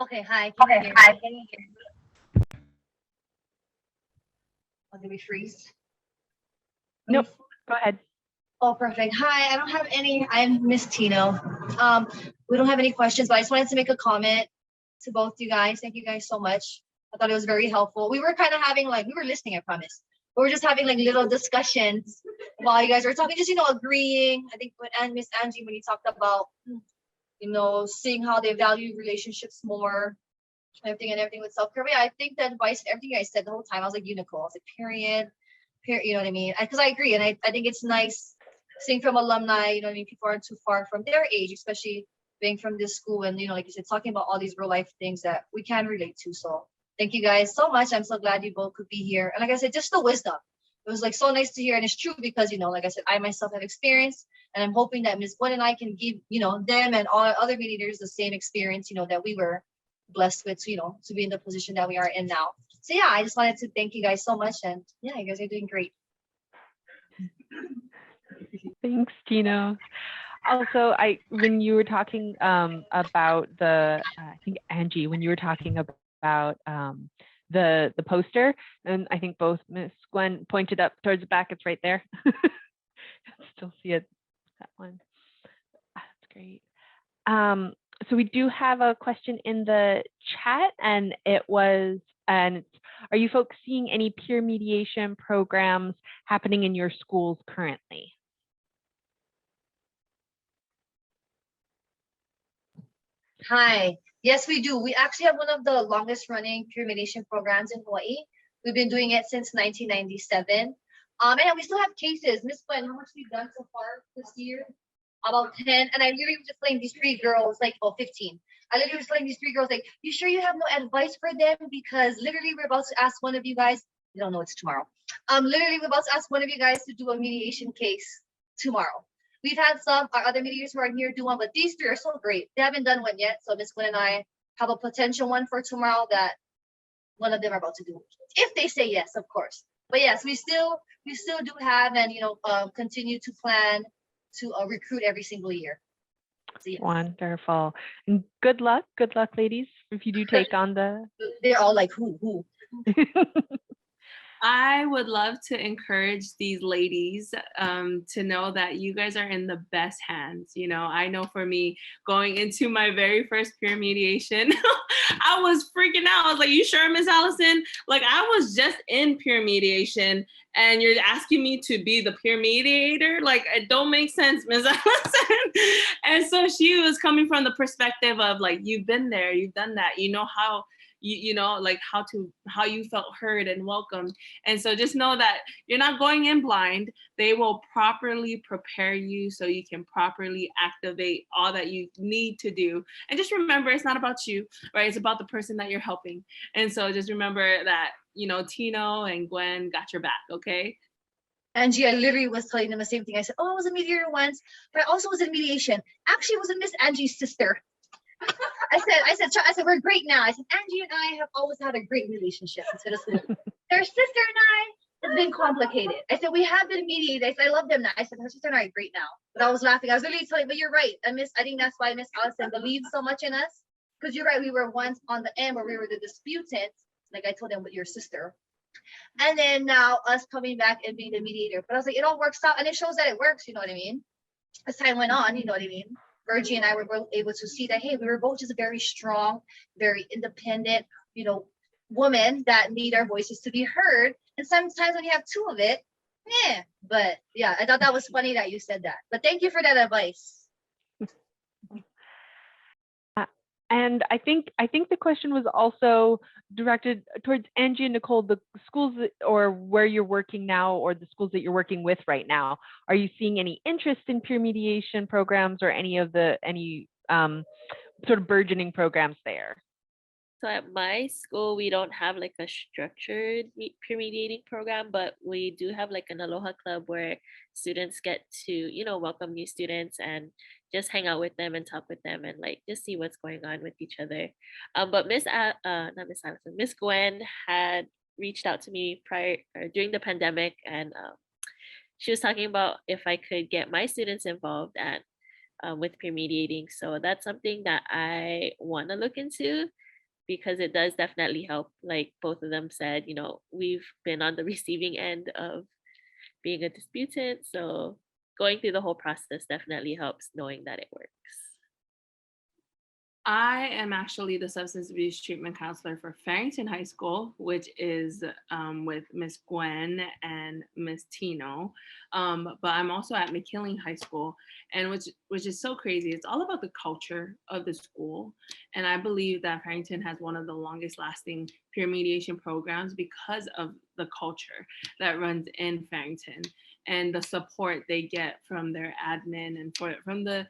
Okay, hi. Can you hear me? Can you hear me? Oh, did we freeze? Nope, go ahead. Oh, perfect. Hi, I don't have any, I'm Miss Tino. We don't have any questions, but I just wanted to make a comment to both you guys. Thank you guys so much. I thought it was very helpful. We were kind of having we were listening, I promise. We were just having little discussions while you guys were talking, just, agreeing. I think when Miss Angie, when you talked about, seeing how they value relationships more, everything with self-care. Yeah, I think the advice, everything I said the whole time, I was like, Nicole, I was like, period, you know what I mean? Because I agree. And I think it's nice seeing from alumni, you know what I mean? People aren't too far from their age, especially being from this school. And, like you said, talking about all these real life things that we can relate to. So thank you guys so much. I'm so glad you both could be here. And like I said, just the wisdom. It was so nice to hear. And it's true because, like I said, I myself have experience. And I'm hoping that Ms. Gwen and I can give, them and all other mediators the same experience, that we were blessed with, to be in the position that we are in now. So yeah, I just wanted to thank you guys so much. And yeah, you guys are doing great. Thanks, Tino. Also, when you were talking about I think Angie, when you were talking about the poster, and I think both Miss Gwen pointed up towards the back. It's right there. Still see it, that one. That's great. So we do have a question in the chat, and are you folks seeing any peer mediation programs happening in your schools currently? Hi. Yes, we do. We actually have one of the longest running peer mediation programs in Hawaii. We've been doing it since 1997. And we still have cases. Miss Gwen, how much we've done so far this year? About 10. And I literally was just telling these 3 girls, 15. I literally was telling these 3 girls, you sure you have no advice for them? Because literally we're about to ask one of you guys, you don't know it's tomorrow. Literally we're about to ask one of you guys to do a mediation case tomorrow. We've had our other mediators who are here do one, but these 3 are so great. They haven't done one yet. So Miss Gwen and I have a potential one for tomorrow that one of them are about to do, if they say yes, of course. But yes, we still do have and continue to plan to recruit every single year. So, yes. Wonderful. And good luck, ladies, if you do take on the. They're all like, who? I would love to encourage these ladies to know that you guys are in the best hands. I know for me, going into my very first peer mediation, I was freaking out. I was like, you sure, Miss Allison? I was just in peer mediation and you're asking me to be the peer mediator? It don't make sense, Miss Allison. And so she was coming from the perspective of you've been there, you've done that, how how you felt heard and welcomed. And so just know that you're not going in blind. They will properly prepare you so you can properly activate all that you need to do. And just remember, it's not about you, right? It's about the person that you're helping. And so just remember that, Tino and Gwen got your back, okay? Angie, I literally was telling them the same thing. I said, I was a mediator once, but I also was in mediation. Actually, it was Miss Angie's sister. I said, we're great now. I said, Angie and I have always had a great relationship. Their sister and I, it's been complicated. I said, we have been mediated. I said, I love them now. I said, her sister and I are great now. But I was laughing. I was literally telling, but you're right. I think that's why Miss Allison believes so much in us. Because you're right, we were once on the end where we were the disputants. I told them with your sister. And then now us coming back and being the mediator. But I was like, it all works out. And it shows that it works, you know what I mean? As time went on, you know what I mean? Virgie and I were both able to see that, hey, we were both just very strong, very independent, women that need our voices to be heard. And sometimes when you have two of it, yeah. But yeah, I thought that was funny that you said that. But thank you for that advice. And I think the question was also directed towards Angie and Nicole, the schools or where you're working now, or the schools that you're working with right now. Are you seeing any interest in peer mediation programs or any sort of burgeoning programs there? So at my school, we don't have like a structured peer mediating program, but we do have like an Aloha Club where students get to, welcome new students and just hang out with them and talk with them and like just see what's going on with each other. But not Miss Allison, Miss Gwen had reached out to me during the pandemic, and she was talking about if I could get my students involved with peer mediating. So that's something that I want to look into, because it does definitely help. Like both of them said, we've been on the receiving end of being a disputant. So going through the whole process definitely helps, knowing that it works. I am actually the substance abuse treatment counselor for Farrington High School, which is with Miss Gwen and Miss Tino. But I'm also at McKinley High School, and which is so crazy. It's all about the culture of the school. And I believe that Farrington has one of the longest lasting peer mediation programs because of the culture that runs in Farrington and the support they get from their admin and from the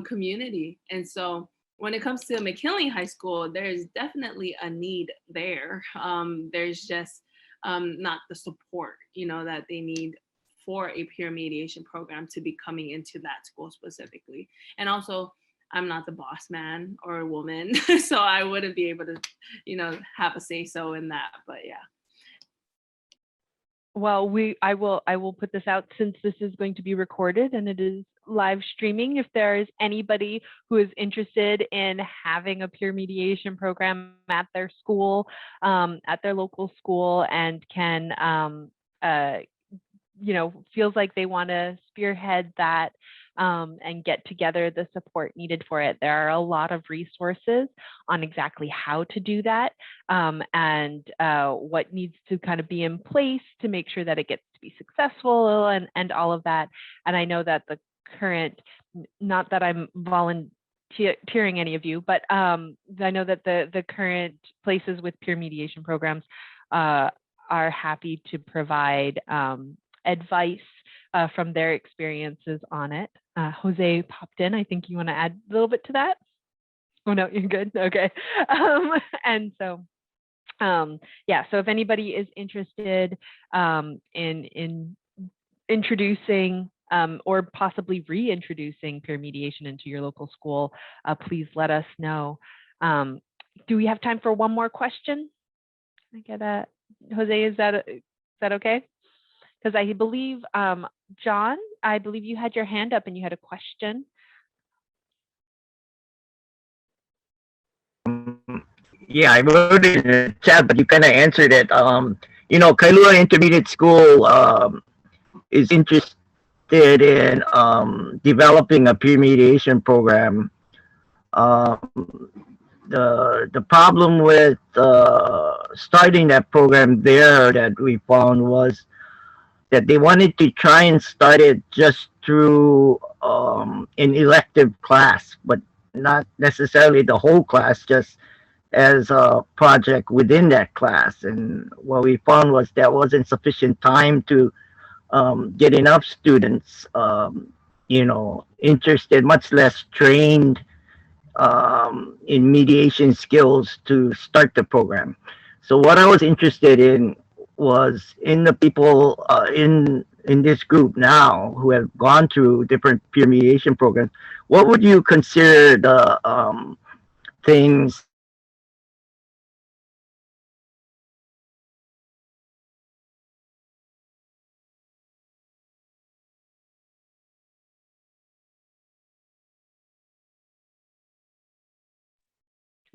community. And so when it comes to McKinley High School, there's definitely a need there. There's just not the support, that they need for a peer mediation program to be coming into that school specifically. And also, I'm not the boss man or a woman, so I wouldn't be able to, have a say so in that. But yeah. Well, I will put this out, since this is going to be recorded and it is live streaming. If there is anybody who is interested in having a peer mediation program at their school, at their local school, and can, feels like they want to spearhead that and get together the support needed for it, there are a lot of resources on exactly how to do that, and what needs to kind of be in place to make sure that it gets to be successful and all of that. And I know that the current, not that I'm volunteering any of you, but I know that the current places with peer mediation programs are happy to provide advice from their experiences on it. Jose popped in. I think you want to add a little bit to that? Oh, no, you're good. Okay. And so, yeah, so if anybody is interested in introducing or possibly reintroducing peer mediation into your local school, please let us know. Do we have time for one more question? Can I get that? Jose, is that okay? Because I believe, John, I believe you had your hand up and you had a question. Yeah, I wrote it in the chat, but you kind of answered it. Kailua Intermediate School is interested in developing a peer mediation program. The problem with starting that program there that we found was that they wanted to try and start it just through an elective class, but not necessarily the whole class, just as a project within that class. And what we found was that wasn't sufficient time to get enough students, interested, much less trained in mediation skills to start the program. So what I was interested in was in the people in this group now who have gone through different peer mediation programs. What would you consider the things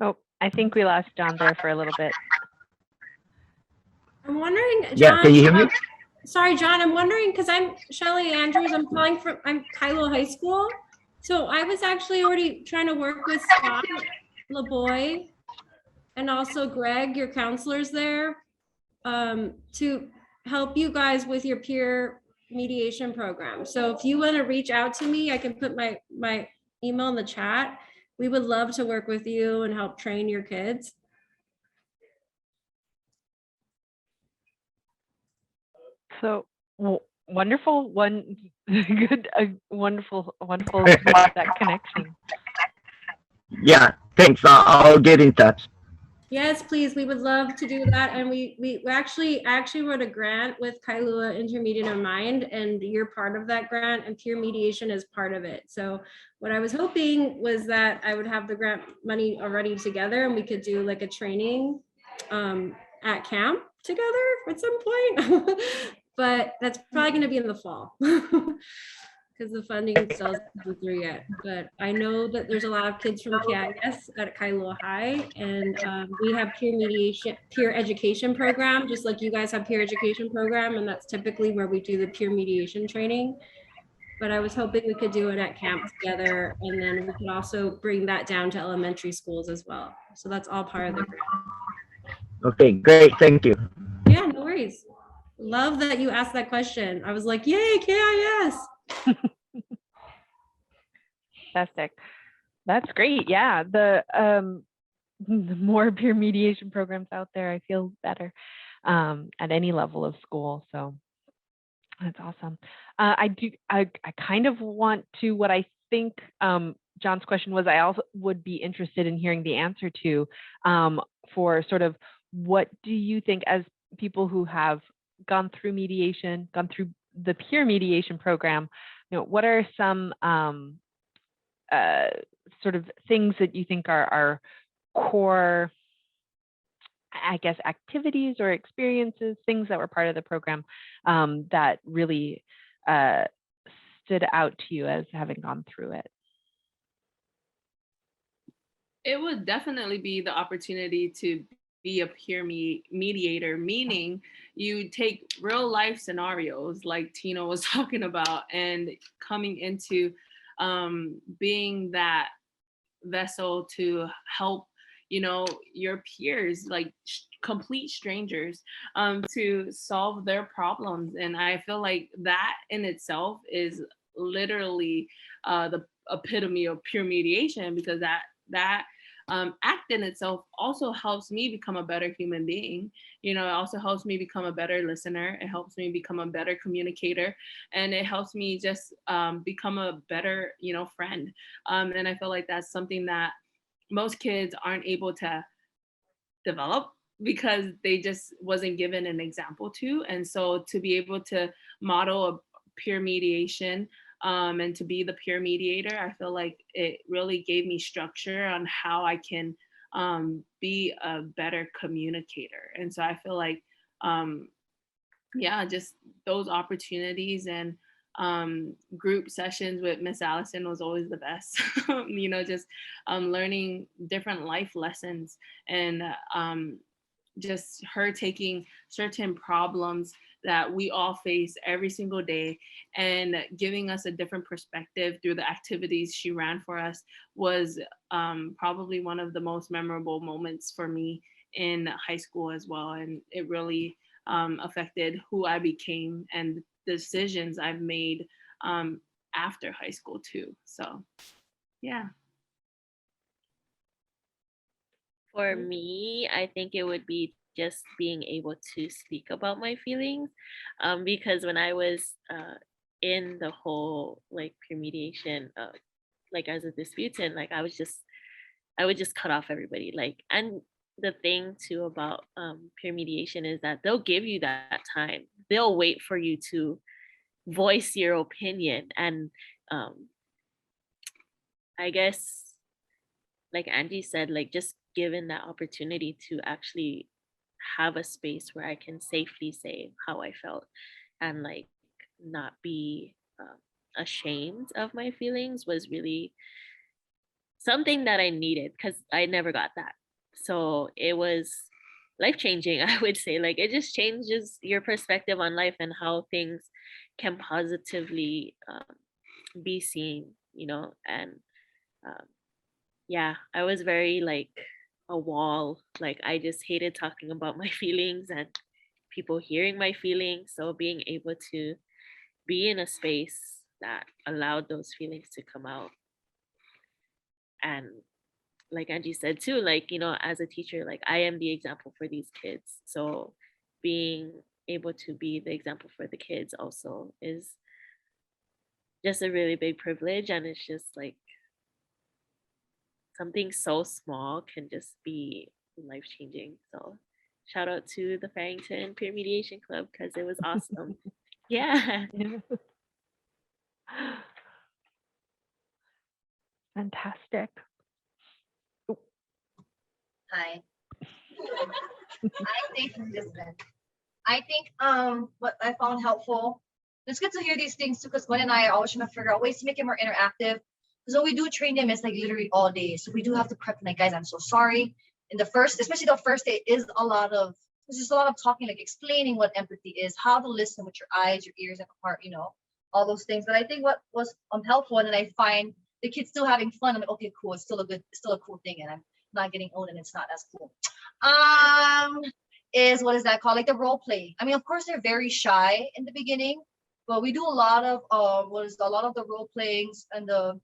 Oh, I think we lost John there for a little bit. I'm wondering, John. Yeah, can you hear me? Sorry, John. I'm wondering because I'm Shelly Andrews. I'm Kailua High School. So I was actually already trying to work with Scott LeBoy and also Greg, your counselors there, to help you guys with your peer mediation program. So if you want to reach out to me, I can put my email in the chat. We would love to work with you and help train your kids. So wonderful, wonderful to make that connection. Yeah, thanks. I'll get in touch. Yes, please. We would love to do that. And we actually wrote a grant with Kailua Intermediate in mind, and you're part of that grant, and peer mediation is part of it. So what I was hoping was that I would have the grant money already together and we could do like a training at camp together at some point. But that's probably going to be in the fall. Because the funding still hasn't come through yet. But I know that there's a lot of kids from KIS at Kailua High, and we have peer education program, just like you guys have peer education program, and that's typically where we do the peer mediation training. But I was hoping we could do it at camp together, and then we could also bring that down to elementary schools as well. So that's all part of the grant. Okay, great. Thank you. Yeah, no worries. Love that you asked that question. I was like, yay, KIS. Fantastic. That's great. Yeah, the more peer mediation programs out there, I feel better at any level of school. So that's awesome. I kind of want to, what I think John's question was, I also would be interested in hearing the answer to, for sort of, what do you think, as people who have gone through mediation, gone through the peer mediation program, you know, what are some sort of things that you think are core, I guess, activities or experiences, things that were part of the program that really stood out to you as having gone through it? It would definitely be the opportunity to be a peer mediator, meaning you take real life scenarios like Tina was talking about, and coming into being that vessel to help, you know, your peers, like complete strangers, to solve their problems. And I feel like that in itself is literally the epitome of peer mediation, because that act in itself also helps me become a better human being. You know, it also helps me become a better listener. It helps me become a better communicator, and it helps me just become a better, you know, friend. And I feel like that's something that most kids aren't able to develop because they just wasn't given an example to. And so to be able to model a peer mediation and to be the peer mediator, I feel like it really gave me structure on how I can be a better communicator. And so I feel like, yeah, just those opportunities and group sessions with Miss Allison was always the best. You know, just learning different life lessons, and just her taking certain problems that we all face every single day and giving us a different perspective through the activities she ran for us was probably one of the most memorable moments for me in high school as well. And it really affected who I became and the decisions I've made after high school too. So, yeah. For me, I think it would be just being able to speak about my feelings, because when I was in the whole like peer mediation, like as a disputant, like I would just cut off everybody. Like, and the thing too about peer mediation is that they'll give you that time. They'll wait for you to voice your opinion, and I guess, like Angie said, like just given that opportunity to actually have a space where I can safely say how I felt and like not be ashamed of my feelings was really something that I needed, because I never got that. So it was life changing, I would say. Like it just changes your perspective on life and how things can positively be seen you know, and yeah, I was very like a wall. Like I just hated talking about my feelings and people hearing my feelings. So being able to be in a space that allowed those feelings to come out. And like Angie said too, like, you know, as a teacher, like I am the example for these kids. So being able to be the example for the kids also is just a really big privilege. And it's just like something so small can just be life changing. So shout out to the Farrington Peer Mediation Club because it was awesome. Yeah. Yeah. Fantastic. Hi. I think what I found helpful. It's good to hear these things too, because Gwen and I are always trying to figure out ways to make it more interactive. Because when we do train them, it's like literally all day. So we do have to prep them, like, guys, I'm so sorry. In the first, especially the first day, is there's just a lot of talking, like explaining what empathy is, how to listen with your eyes, your ears, and heart, you know, all those things. But I think what was helpful, and then I find the kids still having fun. I'm like, okay, cool. It's still a cool thing, and I'm not getting old, and it's not as cool. Is what is that called? Like the role play. I mean, of course, they're very shy in the beginning, but we do a lot of a lot of the role playings and the,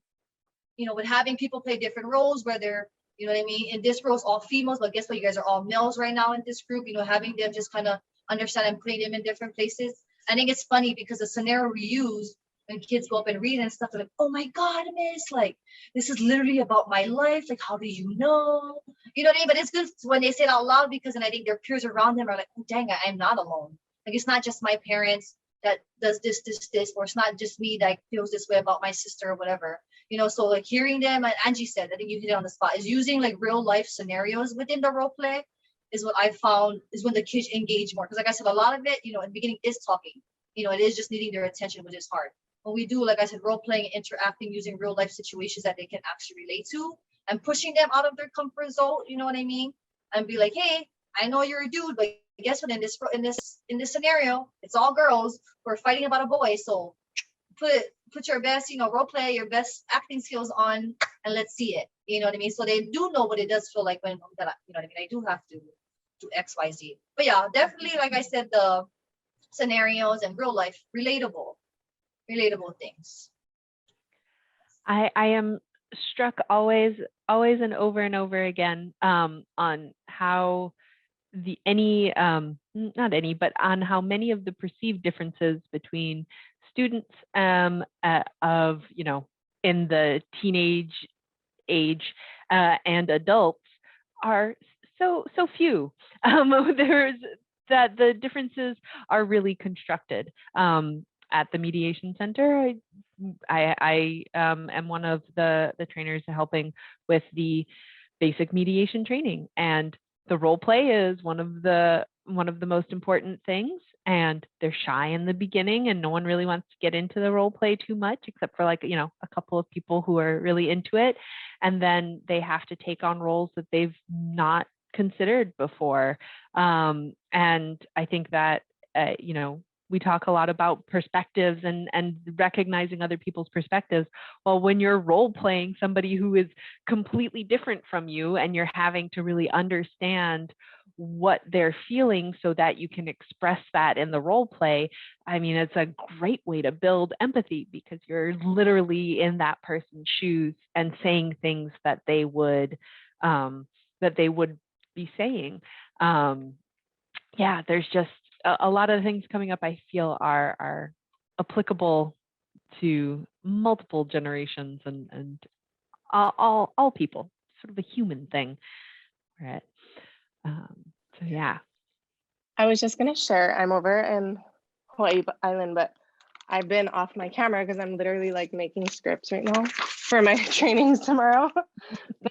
you know, with having people play different roles where they're, you know what I mean? In this role, it's all females, but guess what? You guys are all males right now in this group, you know, having them just kind of understand and putting them in different places. I think it's funny because the scenario we use when kids go up and read and stuff, they're like, oh my God, miss, like, this is literally about my life. Like, how do you know? You know what I mean? But it's good when they say it out loud, because then I think their peers around them are like, oh, dang, I'm not alone. Like, it's not just my parents that does this, or it's not just me that feels this way about my sister or whatever. You know, so like hearing them, and Angie said, I think you hit it on the spot, is using like real life scenarios within the role play is what I found is when the kids engage more. Because like I said, a lot of it, you know, in the beginning is talking. You know, it is just needing their attention, which is hard. When we do, like I said, role playing, interacting, using real life situations that they can actually relate to, and pushing them out of their comfort zone, you know what I mean? And be like, hey, I know you're a dude, but guess what? In this scenario, it's all girls who are fighting about a boy. So put your best, you know, role play, your best acting skills on, and let's see it. You know what I mean? So they do know what it does feel like when, you know what I mean? I do have to do X, Y, Z. But yeah, definitely, like I said, the scenarios and real life, relatable things. I am struck always and over again on how on how many of the perceived differences between students of, you know, in the teenage age and adults are so few. There's that the differences are really constructed. At the Mediation Center, I am one of the trainers helping with the basic mediation training, and the role play is one of the most important things. And they're shy in the beginning, and no one really wants to get into the role play too much, except for, like, you know, a couple of people who are really into it, and then they have to take on roles that they've not considered before. And I think that you know, we talk a lot about perspectives and recognizing other people's perspectives. Well, when you're role playing somebody who is completely different from you, and you're having to really understand what they're feeling so that you can express that in the role play, I mean, it's a great way to build empathy, because you're literally in that person's shoes and saying things that they would be saying. Yeah, there's just a lot of things coming up I feel are applicable to multiple generations and all people, sort of a human thing, right? So yeah. I was just gonna share, I'm over in Hawaii Island, but I've been off my camera because I'm literally like making scripts right now for my trainings tomorrow.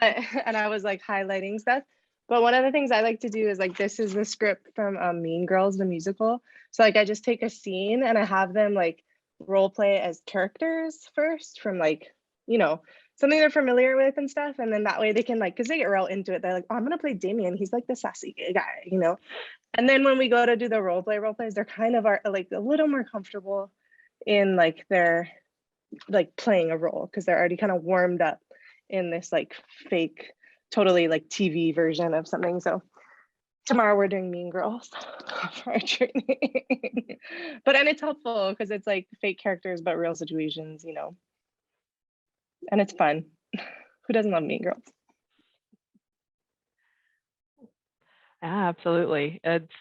And I was like highlighting stuff. But one of the things I like to do is, like, this is the script from Mean Girls, the musical. So like I just take a scene and I have them like role play as characters first from, like, you know, something they're familiar with and stuff. And then that way they can, like, because they get real into it. They're like, oh, I'm gonna play Damien. He's like the sassy guy, you know? And then when we go to do the role plays, they're kind of like a little more comfortable in like their like playing a role because they're already kind of warmed up in this like fake, totally like TV version of something. So tomorrow we're doing Mean Girls for our training. And it's helpful because it's like fake characters, but real situations, you know, and it's fun. Who doesn't love Mean Girls? Absolutely. It's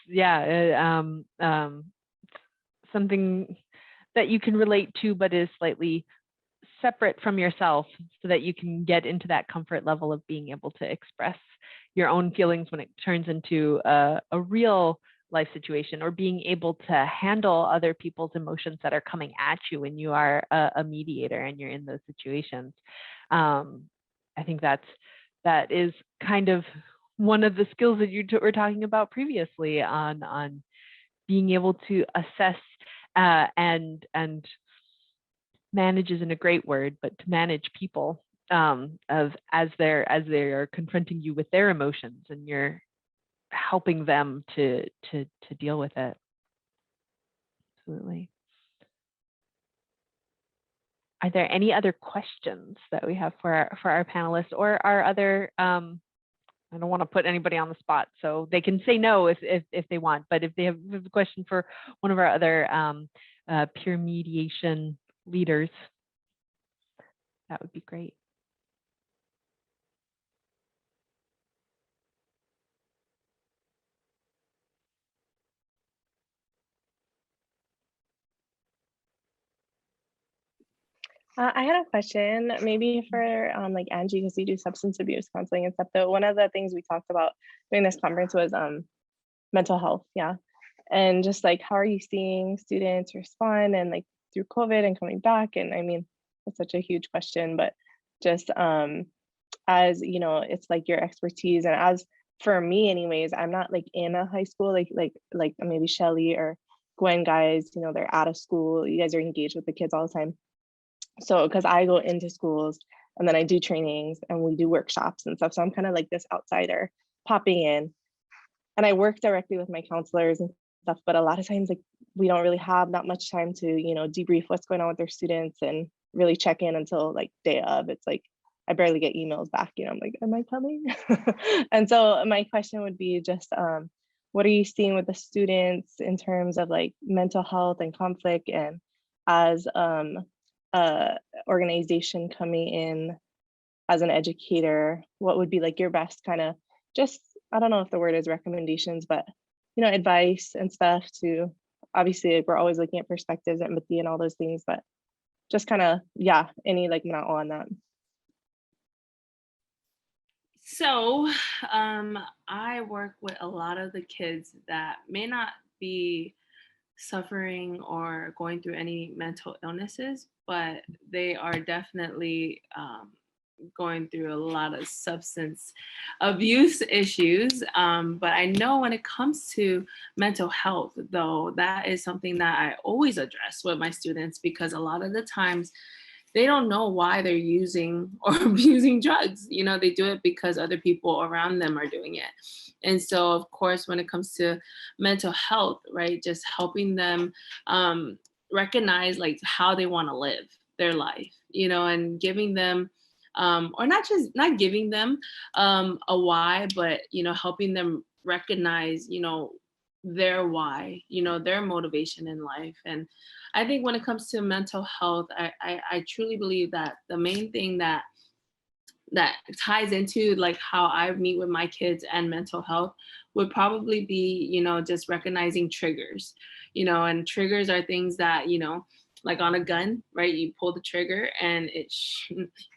something that you can relate to, but is slightly separate from yourself so that you can get into that comfort level of being able to express your own feelings when it turns into a real life situation, or being able to handle other people's emotions that are coming at you when you are a mediator and you're in those situations. I think that is kind of one of the skills that you were talking about previously on being able to assess and manage isn't a great word, but to manage people as they're confronting you with their emotions, and you're helping them to deal with it. Absolutely. Are there any other questions that we have for our panelists, or our other? I don't want to put anybody on the spot, so they can say no if they want. But if they have a question for one of our other peer mediation leaders, that would be great. I had a question maybe for like Angie, because you do substance abuse counseling and stuff. Though one of the things we talked about during this conference was mental health, yeah, and just like how are you seeing students respond and like through COVID and coming back? And I mean, it's such a huge question, but just as you know, it's like your expertise, and as for me, anyways, I'm not like in a high school like maybe Shelly or Gwen guys, you know, they're out of school. You guys are engaged with the kids all the time. So, because I go into schools and then I do trainings and we do workshops and stuff. So I'm kind of like this outsider popping in, and I work directly with my counselors and stuff. But a lot of times, like we don't really have that much time to, you know, debrief what's going on with their students and really check in until like day of. It's like I barely get emails back. You know, I'm like, am I coming? And so my question would be just, what are you seeing with the students in terms of like mental health and conflict, and as organization coming in as an educator, what would be like your best kind of just, I don't know if the word is recommendations, but you know, advice and stuff to, obviously we're always looking at perspectives, empathy and all those things, but just kind of, yeah, any like not on that. So I work with a lot of the kids that may not be suffering or going through any mental illnesses, but they are definitely going through a lot of substance abuse issues. But I know when it comes to mental health, though, that is something that I always address with my students, because a lot of the times they don't know why they're using or abusing drugs. You know, they do it because other people around them are doing it. And so, of course, when it comes to mental health, right, just helping them recognize like how they want to live their life, you know, and giving them, or not giving them a why, but, you know, helping them recognize, you know, their why, you know, their motivation in life. And I think when it comes to mental health, I truly believe that the main thing that ties into like how I meet with my kids and mental health would probably be, you know, just recognizing triggers, you know, and triggers are things that, you know, like on a gun, right? You pull the trigger and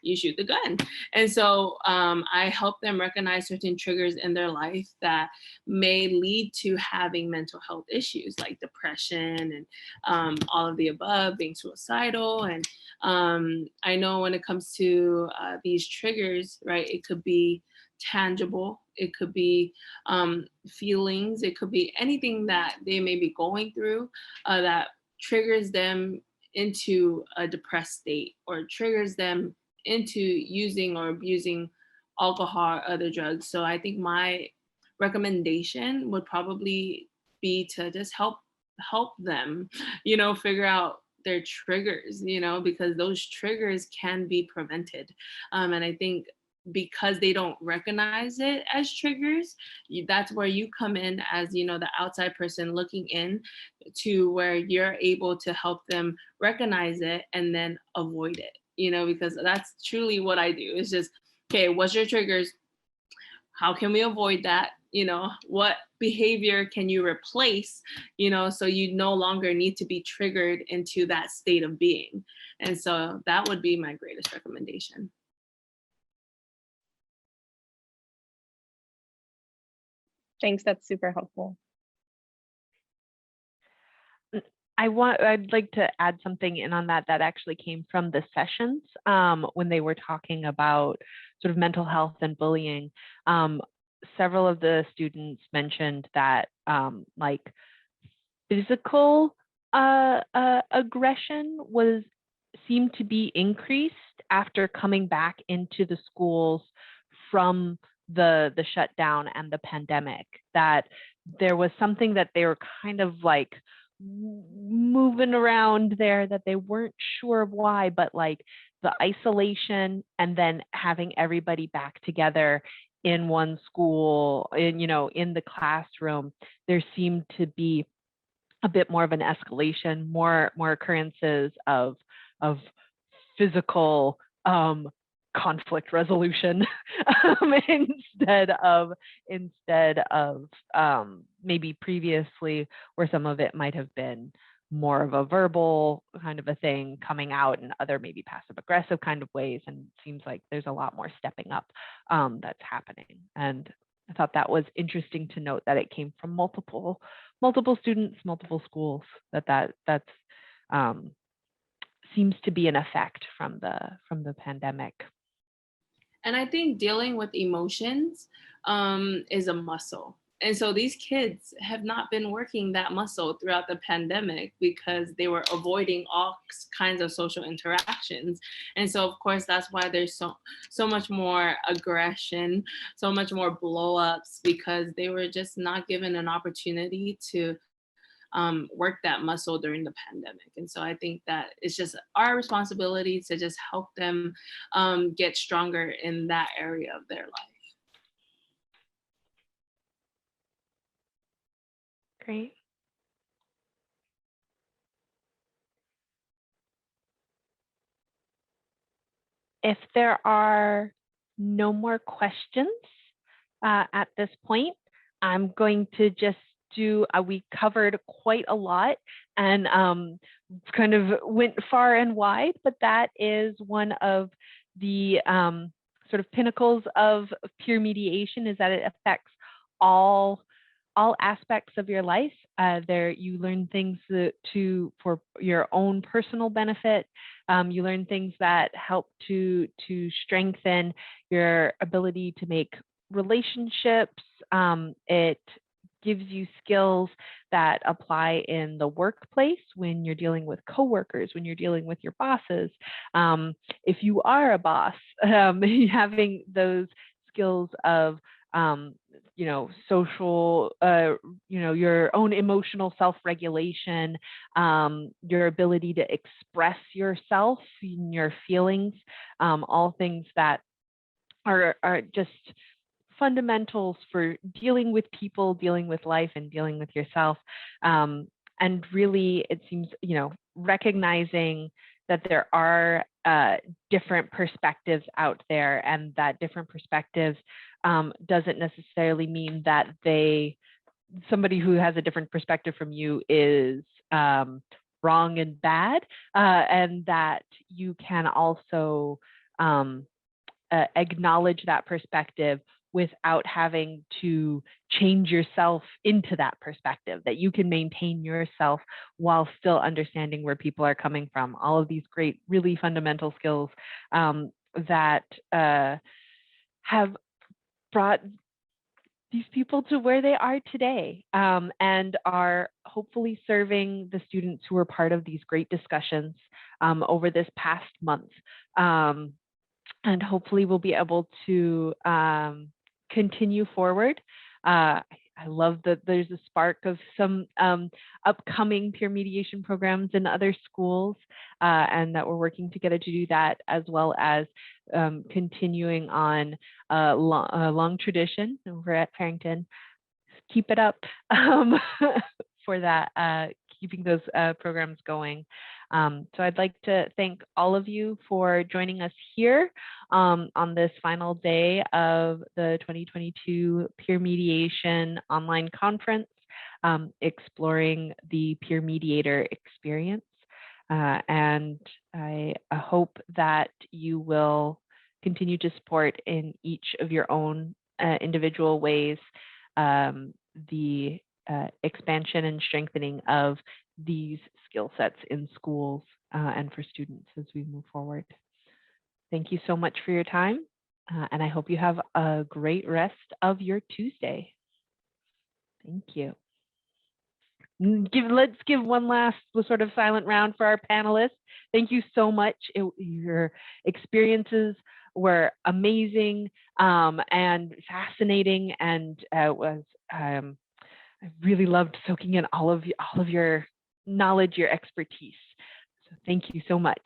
you shoot the gun. And so I help them recognize certain triggers in their life that may lead to having mental health issues like depression and all of the above, being suicidal. And I know when it comes to these triggers, right, it could be tangible, it could be feelings, it could be anything that they may be going through that triggers them into a depressed state, or triggers them into using or abusing alcohol or other drugs. So I think my recommendation would probably be to just help them, you know, figure out their triggers, because those triggers can be prevented. And I think because they don't recognize it as triggers, that's where you come in as, the outside person looking in to where you're able to help them recognize it and then avoid it, because that's truly what I do. It's just, okay, what's your triggers? How can we avoid that? What behavior can you replace, so you no longer need to be triggered into that state of being. And so that would be my greatest recommendation. Thanks, that's super helpful. I'd like to add something in on that actually came from the sessions when they were talking about sort of mental health and bullying. Several of the students mentioned that like physical aggression seemed to be increased after coming back into the schools from the shutdown and the pandemic, that there was something that they were kind of like moving around there that they weren't sure of why, but like the isolation and then having everybody back together in one school, in the classroom, there seemed to be a bit more of an escalation, more occurrences of physical conflict resolution instead of maybe previously where some of it might have been more of a verbal kind of a thing coming out in other maybe passive aggressive kind of ways. And it seems like there's a lot more stepping up that's happening. And I thought that was interesting to note that it came from multiple students, multiple schools, that's seems to be an effect from the pandemic. And I think dealing with emotions is a muscle. And so these kids have not been working that muscle throughout the pandemic because they were avoiding all kinds of social interactions. And so, of course, that's why there's so much more aggression, so much more blow-ups, because they were just not given an opportunity to work that muscle during the pandemic. And so I think that it's just our responsibility to just help them get stronger in that area of their life. Great. If there are no more questions at this point, I'm going to just we covered quite a lot and kind of went far and wide, but that is one of the sort of pinnacles of peer mediation, is that it affects all aspects of your life. You learn things for your own personal benefit. You learn things that help to strengthen your ability to make relationships. It gives you skills that apply in the workplace when you're dealing with coworkers, when you're dealing with your bosses. If you are a boss, having those skills of social, your own emotional self-regulation, your ability to express yourself and your feelings, all things that are just fundamentals for dealing with people, dealing with life, and dealing with yourself. And really, it seems, recognizing that there are different perspectives out there, and that different perspectives doesn't necessarily mean that somebody who has a different perspective from you is wrong and bad, and that you can also acknowledge that perspective without having to change yourself into that perspective, that you can maintain yourself while still understanding where people are coming from. All of these great, really fundamental skills that have brought these people to where they are today, and are hopefully serving the students who were part of these great discussions over this past month. And hopefully we'll be able to continue forward. I I love that there's a spark of some upcoming peer mediation programs in other schools, and that we're working together to do that, as well as continuing on a long tradition over at Farrington. Keep it up for that, keeping those programs going. So I'd like to thank all of you for joining us here on this final day of the 2022 Peer Mediation Online Conference, exploring the Peer Mediator experience. And I hope that you will continue to support in each of your own individual ways the expansion and strengthening of these skill sets in schools and for students as we move forward. Thank you so much for your time, and I hope you have a great rest of your Tuesday. Thank you. Let's give one last sort of silent round for our panelists. Thank you so much. Your experiences were amazing and fascinating, and I really loved soaking in all of your knowledge, your expertise. So thank you so much.